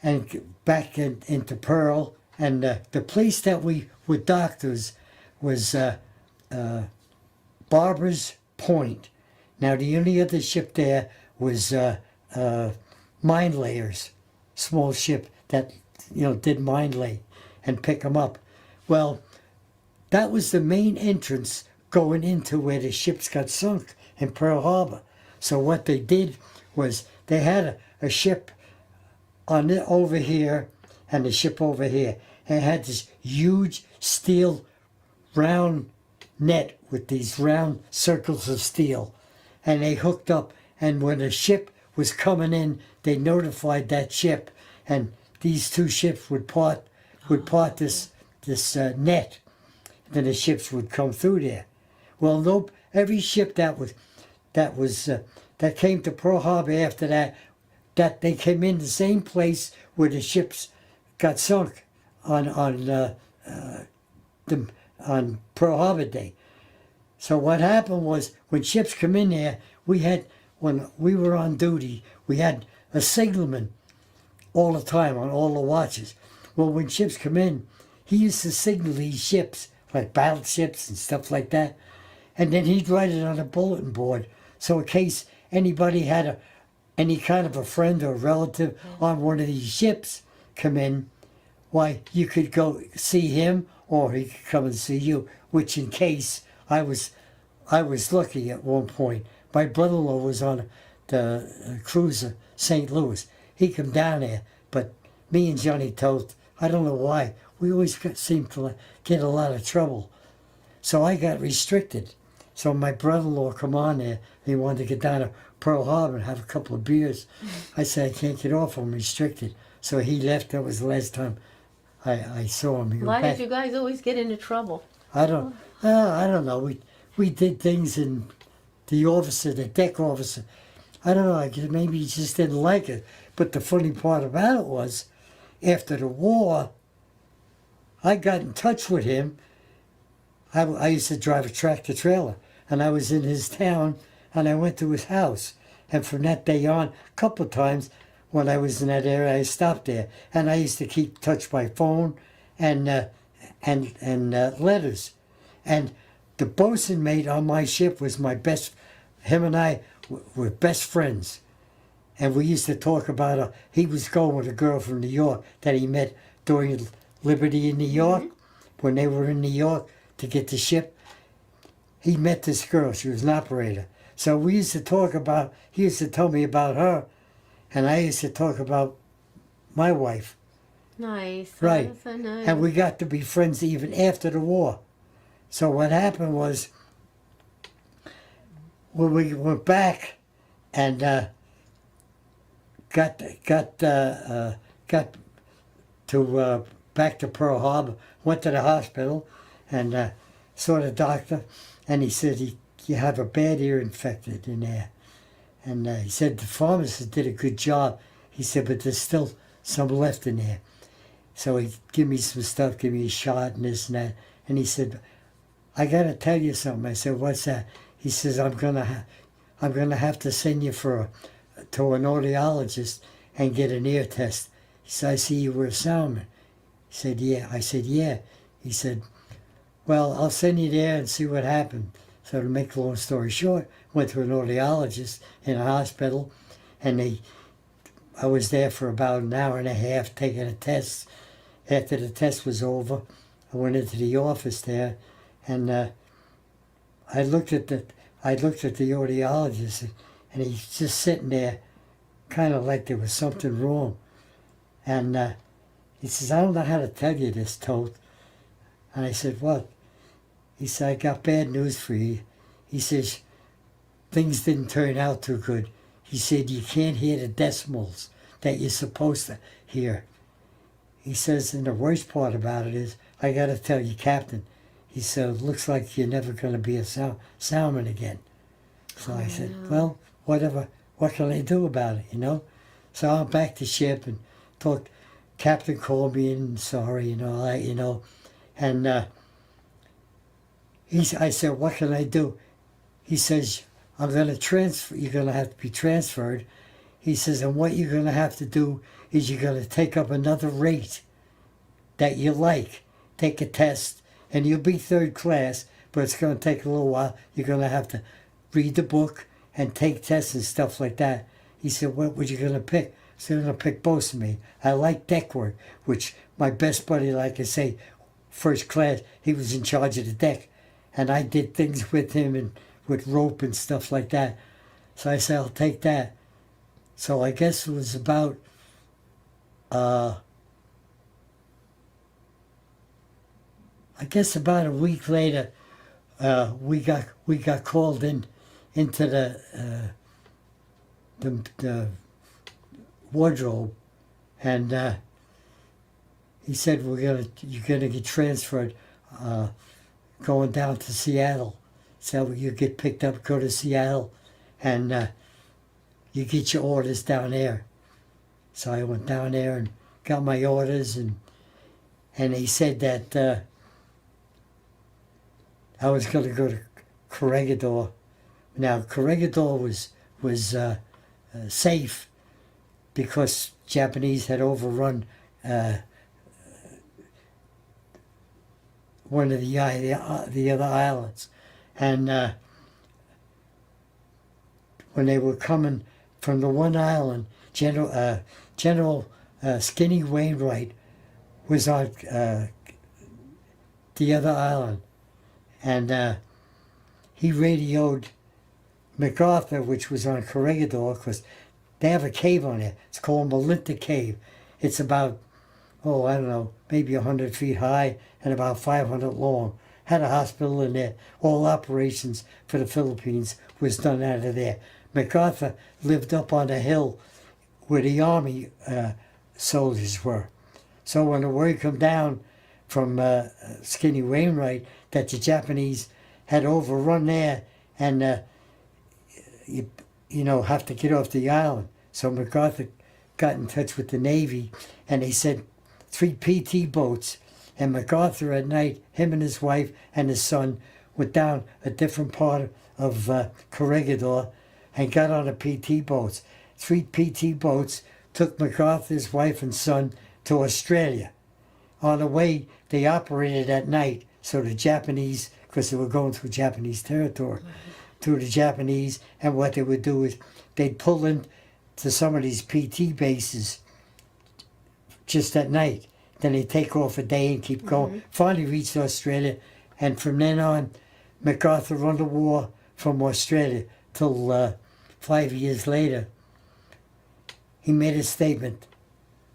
and back into Pearl, and the place that we were doctors was Barbers Point. Now the only other ship there was mine layers, small ship that did mine lay and pick them up. Well, that was the main entrance going into where the ships got sunk in Pearl Harbor. So what they did was they had a ship over here and a ship over here. And it had this huge steel round net with these round circles of steel. And they hooked up. And when a ship was coming in, they notified that ship. And these two ships would part this net. Then the ships would come through there. Well, no, every ship that came to Pearl Harbor after that they came in the same place where the ships got sunk on Pearl Harbor Day. So what happened was when ships come in there, when we were on duty, we had a signalman all the time on all the watches. Well, when ships come in, he used to signal these ships, like battleships and stuff like that, and then he'd write it on a bulletin board. So in case anybody had any kind of a friend or relative on one of these ships come in, why, you could go see him or he could come and see you, which in case I was lucky at one point. My brother-in-law was on the cruiser St. Louis. He come down there, but me and Johnny Toth, I don't know why, we always seemed to get a lot of trouble. So I got restricted. So my brother-in-law come on there, he wanted to get down to Pearl Harbor and have a couple of beers. I said, I can't get off, I'm restricted. So he left. That was the last time I saw him. Why did you guys always get into trouble? I don't know. We did things, and the deck officer, I don't know, maybe he just didn't like it. But the funny part about it was, after the war, I got in touch with him. I used to drive a tractor trailer, and I was in his town, and I went to his house. And from that day on, a couple of times when I was in that area, I stopped there. And I used to keep touch by phone and letters. And the bosun mate on my ship was my best. Him and I were best friends. And we used to talk about, he was going with a girl from New York that he met during Liberty in New York, when they were in New York to get the ship. He met this girl, she was an operator. So we used to talk about, he used to tell me about her, and I used to talk about my wife. Nice. Right. That's so nice. And we got to be friends even after the war. So what happened was, when we went back and got to back to Pearl Harbor, went to the hospital and saw the doctor, and he said, you have a bad ear infected in there. And he said the pharmacist did a good job. He said, but there's still some left in there. So he gave me some stuff, give me a shot and this and that. And he said, I got to tell you something. I said, what's that? He says, I'm gonna have to send you to an audiologist and get an ear test. He said, I see you were a soundman. He said, yeah. I said, yeah. He said, well, I'll send you there and see what happened. So to make a long story short, went to an audiologist in a hospital, and I was there for about an hour and a half taking a test. After the test was over, I went into the office there, and I looked at the audiologist, and he's just sitting there, kind of like there was something wrong. And he says, I don't know how to tell you this, Toth. And I said, what? He said, I got bad news for you. He says, things didn't turn out too good. He said, you can't hear the decimals that you're supposed to hear. He says, and the worst part about it is, I got to tell you, Captain, he said, it looks like you're never going to be a salmon again. So I said, well, whatever, what can I do about it, you know? So I'm back to ship and talked. Captain called me and sorry and all that, you know. And I said, what can I do? He says, I'm going to transfer, you're going to have to be transferred. He says, and what you're going to have to do is you're going to take up another rate that you like. Take a test, and you'll be third class, but it's going to take a little while. You're going to have to read the book and take tests and stuff like that. He said, what were you going to pick? So I'm going to pick both of me. I like deck work, which my best buddy, like I say, first class, he was in charge of the deck. And I did things with him and with rope and stuff like that. So I said, I'll take that. So I guess it was about about a week later, we got called into the wardrobe, and he said, you're gonna get transferred, going down to Seattle. So you get picked up, go to Seattle, and you get your orders down there. So I went down there and got my orders, and he said that I was going to go to Corregidor. Now Corregidor was safe because Japanese had overrun one of the other islands, and when they were coming from the one island, General Skinny Wainwright was on the other island, and he radioed MacArthur, which was on Corregidor, because they have a cave on there. It's called Malinta Cave. It's about, I don't know, maybe 100 feet high and about 500 long. Had a hospital in there. All operations for the Philippines was done out of there. MacArthur lived up on a hill where the Army soldiers were. So when the word come down from Skinny Wainwright that the Japanese had overrun there and have to get off the island. So MacArthur got in touch with the Navy, and they sent 3 PT boats, and MacArthur at night, him and his wife and his son, went down a different part of Corregidor and got on the PT boats. 3 PT boats took MacArthur's wife and son to Australia. On the way, they operated at night, so the Japanese, because they were going through Japanese territory, through the Japanese, and what they would do is they'd pull into some of these PT bases just at night. Then they'd take off a day and keep going. Finally reached Australia, and from then on, MacArthur won the war from Australia till 5 years later. He made a statement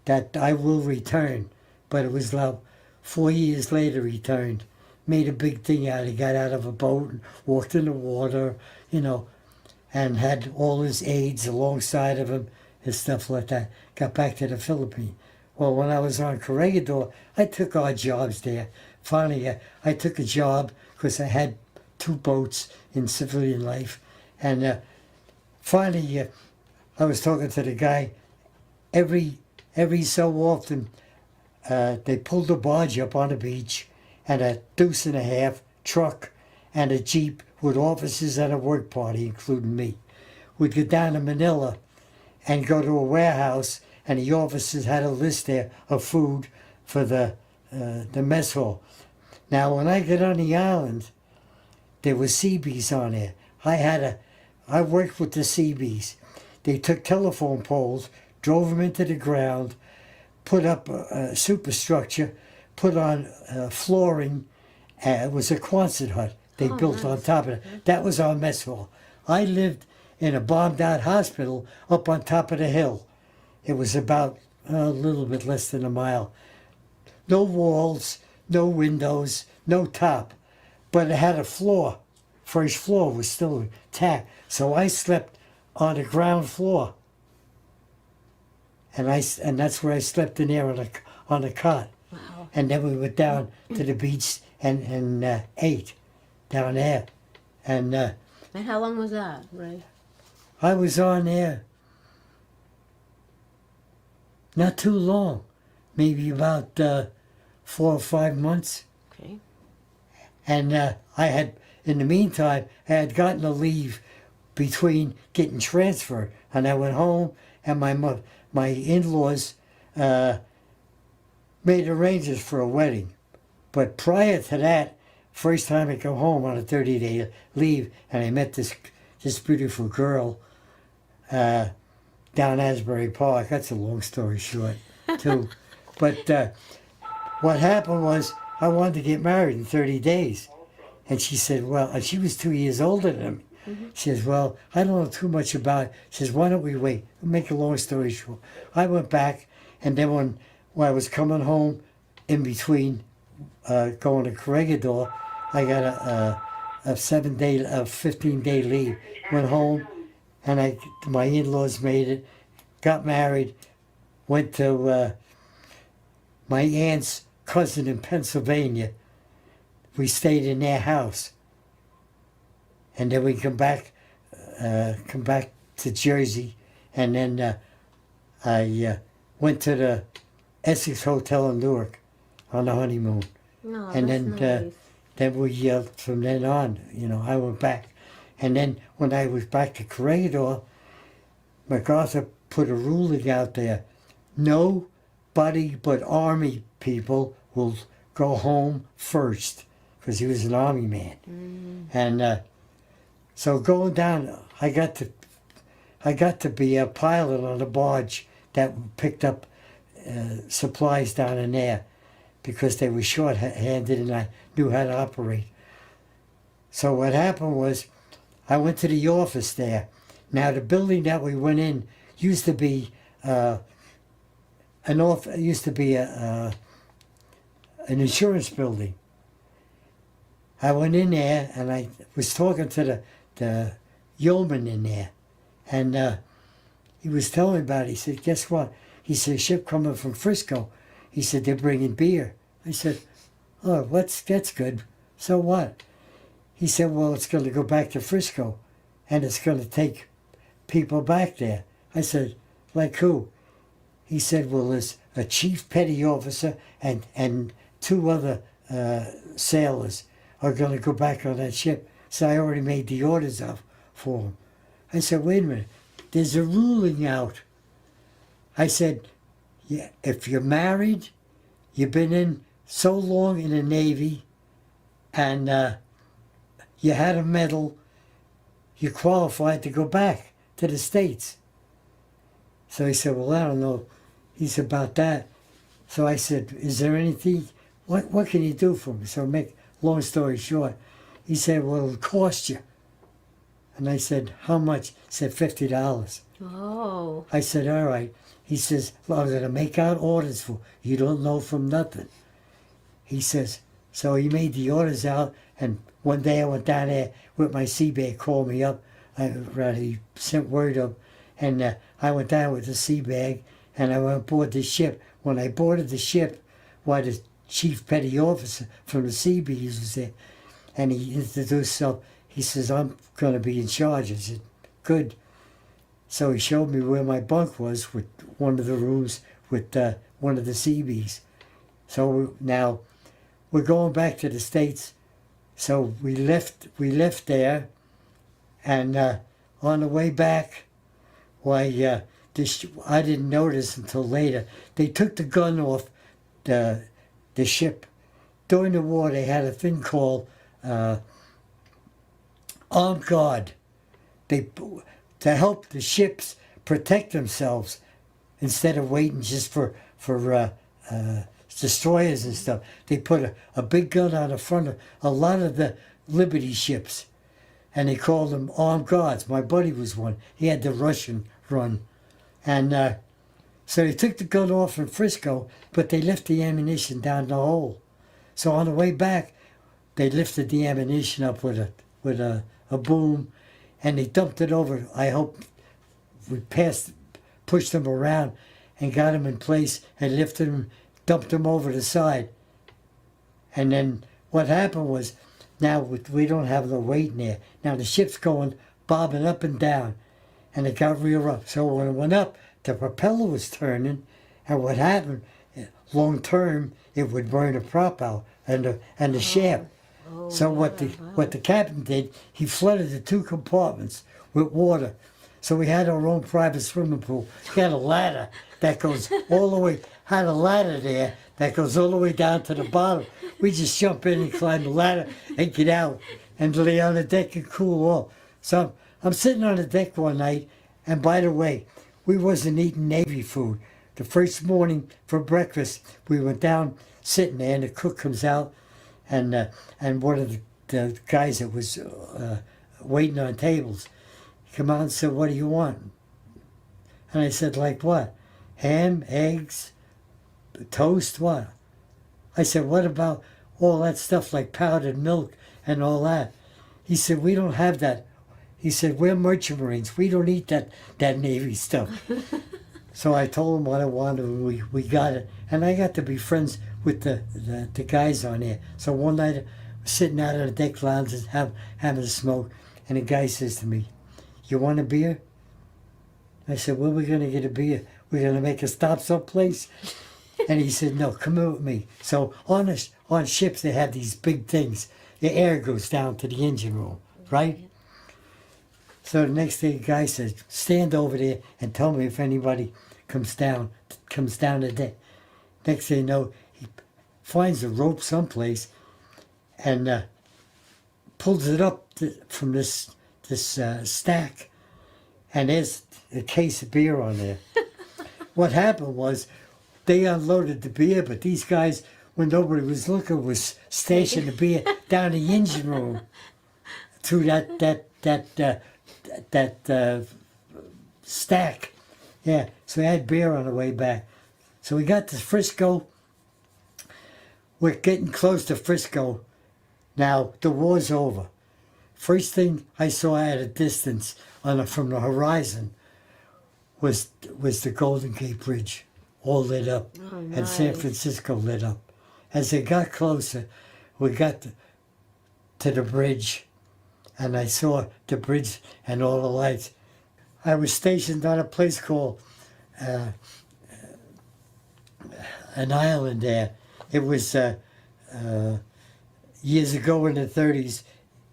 that I will return, but it was like 4 years later he returned. Made a big thing out of it. He got out of a boat and walked in the water, and had all his aides alongside of him and stuff like that. Got back to the Philippines. Well, when I was on Corregidor, I took odd jobs there. Finally, I took a job because I had 2 boats in civilian life. And finally, I was talking to the guy. Every so often, they pulled a barge up on the beach, and a 2.5 truck and a Jeep with officers and a work party, including me, would go down to Manila and go to a warehouse, and the officers had a list there of food for the the mess hall. Now, when I got on the island, there was Seabees on there. I worked with the Seabees. They took telephone poles, drove them into the ground, put up a superstructure, put on flooring. It was a Quonset hut they built on top of it. That was our mess hall. I lived in a bombed-out hospital up on top of the hill. It was about a little bit less than a mile. No walls, no windows, no top, but it had a floor. First floor was still intact, so I slept on the ground floor, and that's where I slept in there on a cot. Wow. And then we went down to the beach and ate down there, and And how long was that, Ray? I was on there not too long, maybe about 4 or 5 months. Okay. And I had, in the meantime, I had gotten a leave between getting transferred, and I went home, and my in-laws made arrangements for a wedding. But prior to that, first time I come home on a 30-day leave, and I met this beautiful girl down Asbury Park. That's a long story short, too. But what happened was I wanted to get married in 30 days. And she said, well, and she was 2 years older than me. Mm-hmm. She says, well, I don't know too much about it. She says, why don't we wait? Make a long story short. I went back, and then when I was coming home, in between going to Corregidor, I got a 15-day leave. Went home, and my in-laws made it, got married, went to my aunt's cousin in Pennsylvania. We stayed in their house, and then we come back to Jersey, and then I went to the Essex Hotel in Newark on the honeymoon. No, And that's then nice. then we from then on, I went back, and then when I was back to Corregidor, MacArthur put a ruling out there: nobody but Army people will go home first, because he was an Army man. And so going down, I got to be a pilot on a barge that picked up supplies down in there, because they were short-handed and I knew how to operate. So what happened was, I went to the office there. Now the building that we went in used to be an insurance building. I went in there and I was talking to the yeoman in there, and he was telling me about it. He said, guess what? He said, ship coming from Frisco. He said, they're bringing beer. I said, oh, that's good. So what? He said, well, it's going to go back to Frisco, and it's going to take people back there. I said, like who? He said, well, there's a chief petty officer and 2 other sailors are going to go back on that ship. So I already made the orders up for them. I said, wait a minute, there's a ruling out. I said, yeah, if you're married, you've been in so long in the Navy, and you had a medal, you're qualified to go back to the States. So he said, well, I don't know. He's about that. So I said, is there anything, what can you do for me? So make long story short, he said, well, it'll cost you. And I said, how much? He said, $50. Oh. I said, all right. He says, well, I'm going to make out orders for you. Don't know from nothing. He says, so he made the orders out, and one day I went down there with my sea bag, called me up. He sent word up, and I went down with the sea bag, and I went aboard the ship. When I boarded the ship, the chief petty officer from the Seabees was there, and he introduced himself. He says, I'm going to be in charge. I said, good. So he showed me where my bunk was, with one of the rooms with one of the Seabees. So now we're going back to the States. So we left there, and on the way back, I didn't notice until later. They took the gun off the the ship. During the war, they had a thing called armed guard. They to help the ships protect themselves instead of waiting just for destroyers and stuff. They put a big gun on the front of a lot of the Liberty ships, and they called them armed guards. My buddy was one. He had the Russian run, and so they took the gun off in Frisco, but they left the ammunition down the hole. So on the way back, they lifted the ammunition up with a boom, and they dumped it over. I hope we pushed them around, and got them in place, and lifted them, dumped them over the side. And then what happened was, now we don't have the weight in there. Now the ship's going bobbing up and down, and it got real rough. So when it went up, the propeller was turning, and what happened, long term, it would burn the prop out and the shaft. So what the captain did, he flooded the 2 compartments with water. So we had our own private swimming pool. We had a ladder that goes all the way, had a ladder there that goes all the way down to the bottom. We just jump in and climb the ladder and get out and lay on the deck and cool off. So I'm sitting on the deck one night, and by the way, we wasn't eating Navy food. The first morning for breakfast, we went down sitting there, and the cook comes out, and one of the guys that was waiting on tables, he come out and said, "What do you want?" And I said, "Like what? Ham, eggs, toast, what?" I said, "What about all that stuff like powdered milk and all that?" He said, "We don't have that." He said, "We're merchant marines. We don't eat that Navy stuff." So I told him what I wanted, and we got it. And I got to be friends with the guys on there. So one night, I was sitting out on the deck lounge and having a smoke, and the guy says to me, "You want a beer?" I said, "Where are we going to get a beer? We're going to make a stop someplace?" And he said, "No, come in with me." So on ships, they have these big things. The air goes down to the engine room, right? So the next day, the guy says, "Stand over there and tell me if anybody comes down the deck." Next thing you know, he finds a rope someplace and pulls it up from this stack, and there's a case of beer on there. What happened was, they unloaded the beer, but these guys, when nobody was looking, was stashing the beer down the engine room through that stack. Yeah, so we had beer on the way back. So we got to Frisco. We're getting close to Frisco. Now, the war's over. First thing I saw at a distance from the horizon was the Golden Gate Bridge, all lit up, Oh, nice. and San Francisco lit up. As they got closer, we got to the bridge, and I saw the bridge and all the lights. I was stationed on a place called an island there. It was years ago in the 30s.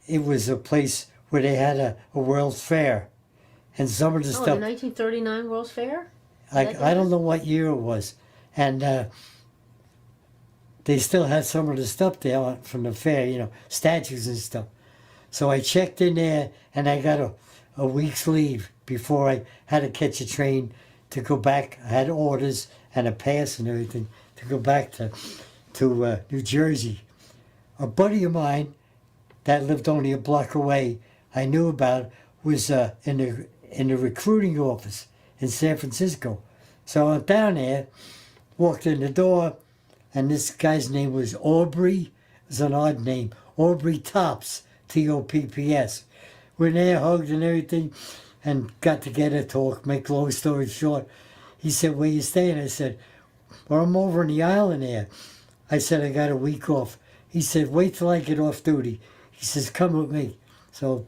It was a place where they had a World's Fair, and some of the The stuff. 1939 World's Fair? I don't know what year it was, and they still had some of the stuff there from the fair, statues and stuff. So I checked in there, and I got a week's leave before I had to catch a train to go back. I had orders and a pass and everything to go back to New Jersey. A buddy of mine that lived only a block away, I knew about, was in the recruiting office in San Francisco. So I went down there, walked in the door, and this guy's name was Aubrey. It was an odd name. Aubrey Topps, Topps. We're there, hugged and everything, and got together, talk, make long story short. He said, "Where you staying?" I said, "Well, I'm over on the island there." I said, "I got a week off." He said, "Wait till I get off duty." He says, "Come with me." So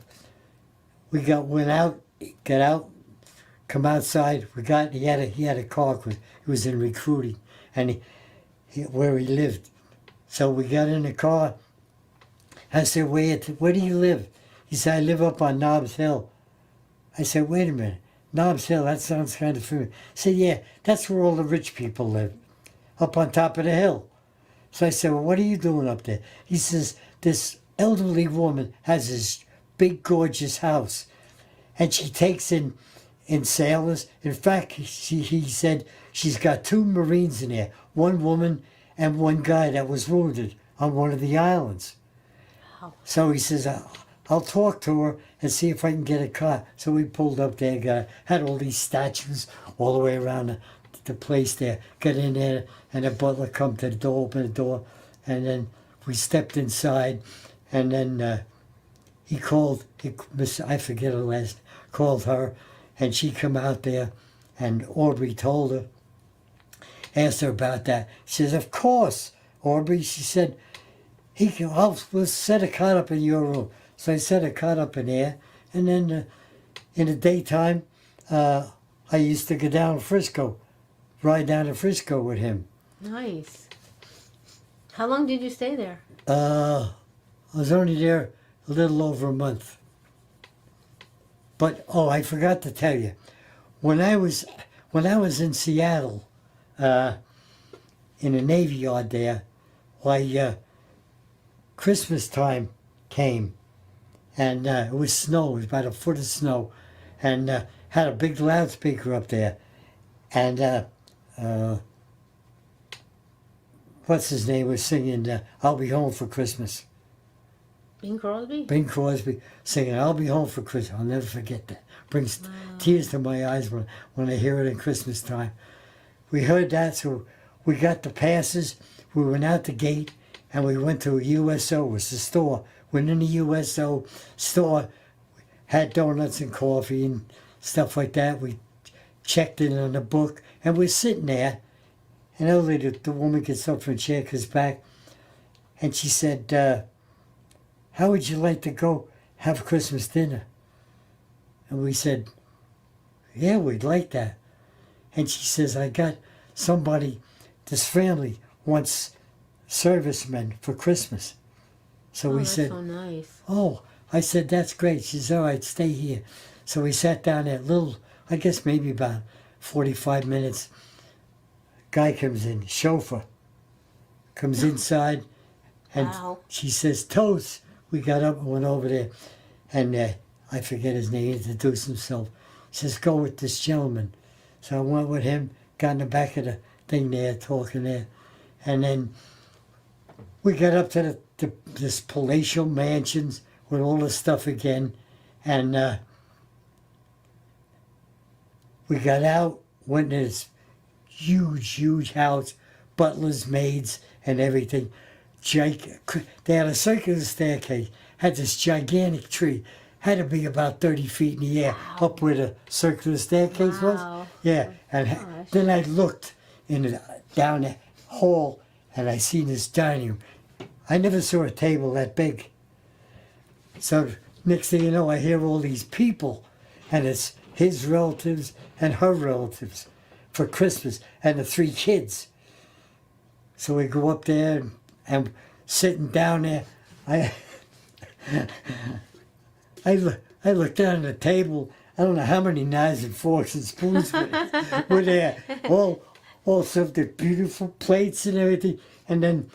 we went out, got out, come outside. He had a car because he was in recruiting, and where he lived. So we got in the car. I said, where do you live?" He said, "I live up on Nobbs Hill." I said, "Wait a minute, Nobbs Hill, that sounds kind of familiar." He said, "Yeah, that's where all the rich people live, up on top of the hill." So I said, well, what are you doing up there? He says, this elderly woman has this big, gorgeous house, and she takes in sailors. In fact, he said she's got 2 Marines in there, 1 woman and 1 guy that was wounded on one of the islands. Wow. So he says, I'll talk to her and see if I can get a car. So we pulled up there, had all these statues all the way around the place there. Got in there, and the butler come to the door, opened the door, and then we stepped inside, and then he called, I forget her last, called her, and she come out there, and Aubrey told her, asked her about that. She says, of course, Aubrey. She said, we'll set a cot up in your room. So I set a cot up in there, and then in the daytime, I used to go down to Frisco, ride down to Frisco with him. Nice. How long did you stay there? I was only there a little over a month. But I forgot to tell you, when I was in Seattle, in the Navy Yard there, Christmas time came, and it was snow. It was about a foot of snow, and had a big loudspeaker up there, and what's his name was singing "I'll Be Home for Christmas." Bing Crosby? Bing Crosby singing "I'll Be Home for Christmas." I'll never forget that. Brings tears to my eyes when I hear it at Christmas time. We heard that, so we got the passes. We went out the gate, and we went to a USO. It was the store. Went in the USO store, had donuts and coffee and stuff like that. We checked in on the book, and we're sitting there. And the woman gets up from a chair, comes back, and she said, how would you like to go have Christmas dinner? And we said, yeah, we'd like that. And she says, I got somebody, this family wants servicemen for Christmas. So we said, so nice. oh, I said, that's great. She said, all right, stay here. So we sat down there, I guess maybe about 45 minutes. Guy comes in, chauffeur, comes inside, and Wow. she says, Toth. We got up and went over there, and I forget his name, he introduced himself. He says, go with this gentleman. So I went with him, got in the back of the thing there, talking there, and then we got up to this palatial mansions with all the stuff again, and we got out, went in this huge house, butlers, maids, and everything. They had a circular staircase, had this gigantic tree, had to be about 30 feet in the air, up where the circular staircase was. Yeah, and then I looked down the hall, and I seen this dining room. I never saw a table that big. So next thing you know, I hear all these people, and it's his relatives and her relatives for Christmas, and the 3 kids. So we go up there, and sitting down there, I looked down at the table. I don't know how many knives and forks and spoons were there. All of the beautiful plates and everything. And then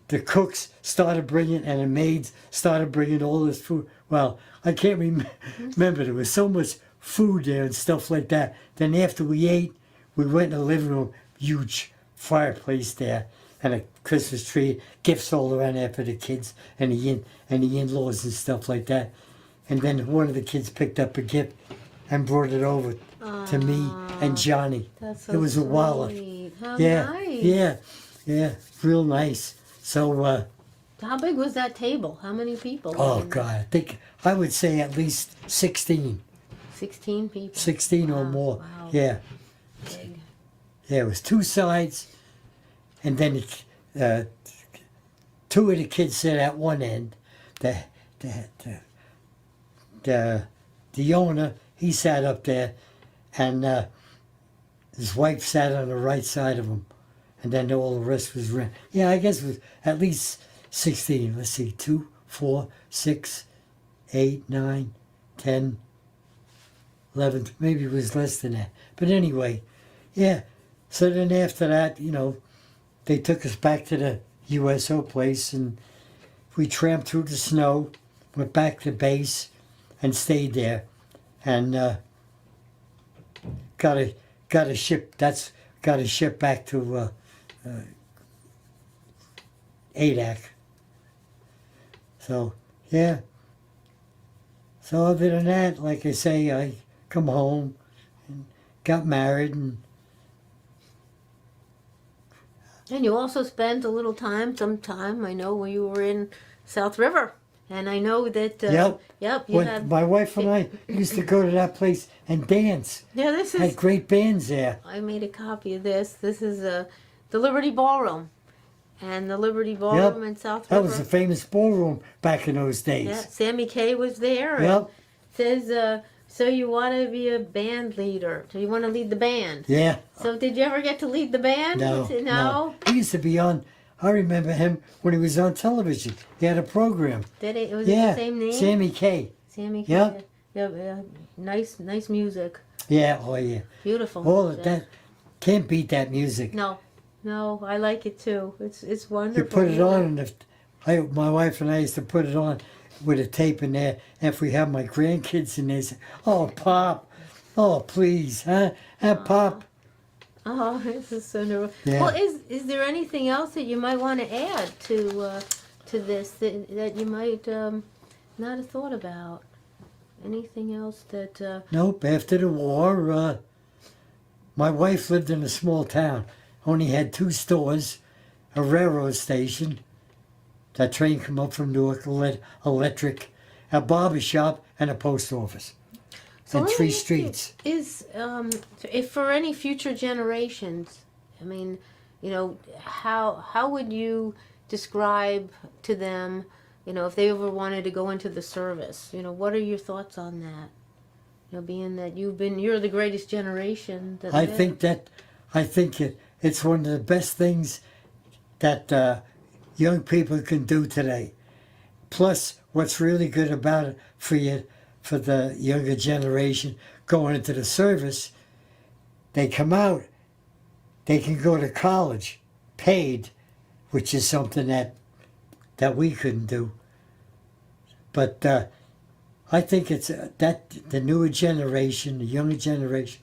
the cooks started bringing, and the maids started bringing all this food. Well, I can't remember. There was so much food there and stuff like that. Then after we ate, we went in the living room, huge fireplace there, and a Christmas tree, gifts all around there for the kids and the in-laws and stuff like that. And then one of the kids picked up a gift and brought it over to me and Johnny. That's so it was a wallet. How Yeah, nice. real nice. So, How big was that table? How many people? oh God, I would say at least 16. 16 people. 16 or Wow, more. wow. Yeah. Big. Yeah, it was 2 sides, and then 2 of the kids sat at one end. The owner, he sat up there, and his wife sat on the right side of him, and then all the rest was rent. Yeah, I guess it was at least 16. Let's see, 2, 4, 6, 8, 9, 10, 11. Maybe it was less than that. But anyway, yeah. So then after that, they took us back to USO place, and we tramped through the snow, went back to base, and stayed there, and got a ship. Got a ship back to ADAC. So yeah. So other than that, like I say, I come home, and got married, and you also spent a little time, some time, I know, when you were in South River. And I know that, yep, you when had, my wife and I used to go to that place and dance. yeah, this Had is, great bands there. I made a copy of this. This is the Liberty Ballroom. And the Liberty Ballroom in South River. That was a famous ballroom back in those days. Yeah, Sammy Kaye was there. Yep. And says, so you want to be a band leader? So you want to lead the band? Yeah. So did you ever get to lead the band? No. He used to be on. I remember him when he was on television. He had a program. Did it? Was it the same name? Sammy Kaye. Sammy Kaye. Yep. Yeah. Nice music. Yeah. Oh yeah. Beautiful. All of that. Can't beat that music. No, I like it too. It's wonderful. You put it on, and my wife and I used to put it on with a tape in there. And if we have my grandkids in there, say, "Oh, Pop, oh please, huh, Pop." Oh, this is so nervous. Yeah. Well, is there anything else that you might want to add to this that you might not have thought about? Anything else that? Nope. After the war, my wife lived in a small town. Only had 2 stores, a railroad station. That train come up from Newark, electric, a barber shop, and a post office. So and let 3 me ask you, streets. If for any future generations, I mean, how would you describe to them, if they ever wanted to go into the service, what are your thoughts on that? Being that you're the greatest generation. I think it's one of the best things that young people can do today. Plus, what's really good about it for the younger generation going into the service, they come out, they can go to college, paid, which is something that we couldn't do. But I think it's that the newer generation, the younger generation,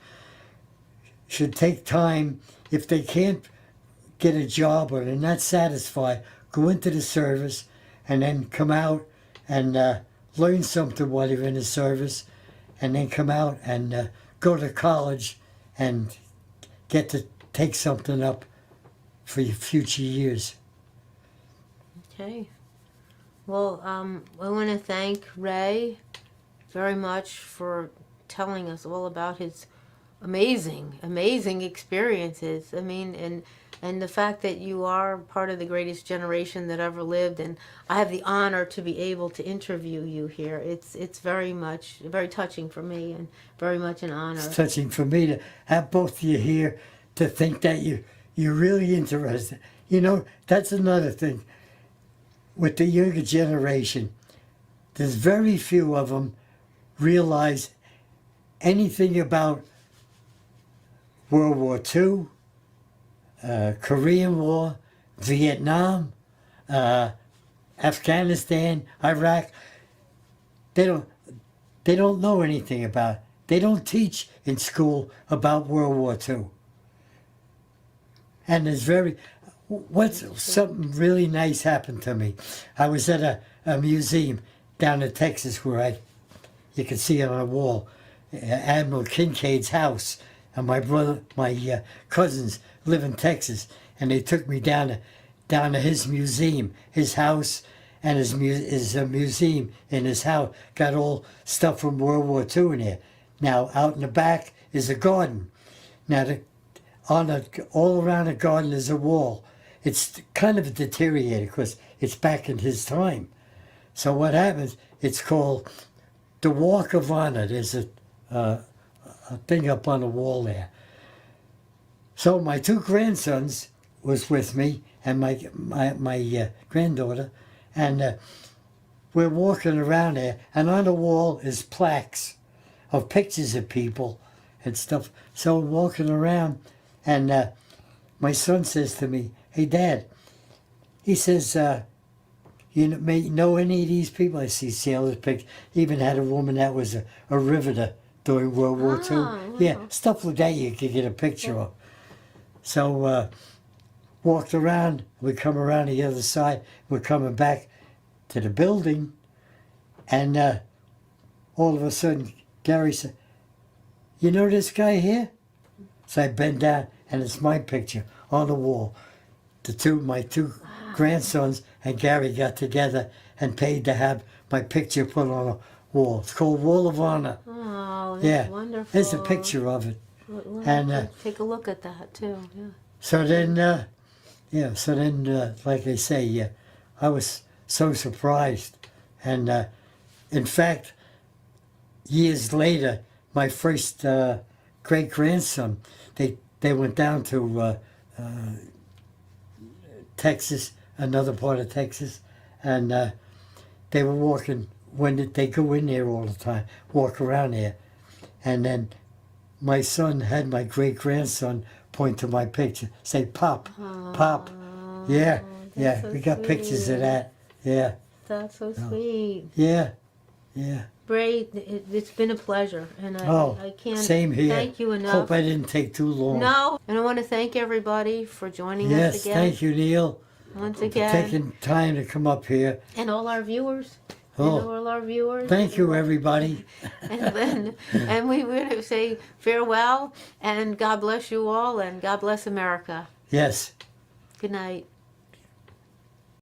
should take time. If they can't get a job or they're not satisfied, go into the service and then come out and learn something while you're in the service, and then come out and go to college and get to take something up for your future years. Okay. Well, I want to thank Ray very much for telling us all about his amazing experiences. I mean, and the fact that you are part of the greatest generation that ever lived, and I have the honor to be able to interview you here. It's very touching for me, and very much an honor. It's touching for me to have both of you here, to think that you're really interested. That's another thing with the younger generation. There's very few of them realize anything about World War II, Korean War, Vietnam, Afghanistan, Iraq. They don't know anything about it. They don't teach in school about World War II. And something really nice happened to me. I was at a museum down in Texas where you can see on a wall Admiral Kincaid's house. And my cousins live in Texas, and they took me down to his museum, his house, and his museum in his house. Got all stuff from World War II in there. Now out in the back is a garden. Now all around the garden is a wall. It's kind of deteriorated because it's back in his time. So what happens? It's called the Walk of Honor. There's a thing up on the wall there. So my 2 grandsons was with me, and my granddaughter, and we're walking around there, and on the wall is plaques of pictures of people and stuff. So walking around, and my son says to me, "Hey, Dad, he says, you know any of these people? I see sailors pictures. Even had a woman that was a riveter during World War II. Wow. Yeah, stuff like that you could get a picture of. So walked around. We come around the other side. We're coming back to the building, and all of a sudden, Gary said, "You know this guy here?" So I bend down, and it's my picture on the wall. My two grandsons and Gary got together and paid to have my picture put on a wall. It's called Wall of Honor. Oh, that's Yeah, wonderful. there's a picture of it. We'll And, have to take a look at that too. Yeah. So then, like I say, I was so surprised. And in fact, years later, my first great grandson, they went down to Texas, another part of Texas, and they were walking. When they go in there all the time, walk around there, and then my son had my great grandson point to my picture, say "Pop, Pop." Yeah, yeah, so we got pictures of sweet. that. Yeah, That's so sweet. yeah, yeah. Bray, it's been a pleasure, and I can't Same here. thank you enough. Hope I didn't take too long. No, and I want to thank everybody for joining us Yes, again. thank you, Neil, Once for again, taking time to come up here. and all our viewers. Oh, And all our viewers. thank you, everybody. And we want to say farewell, and God bless you all, and God bless America. Yes. Good night.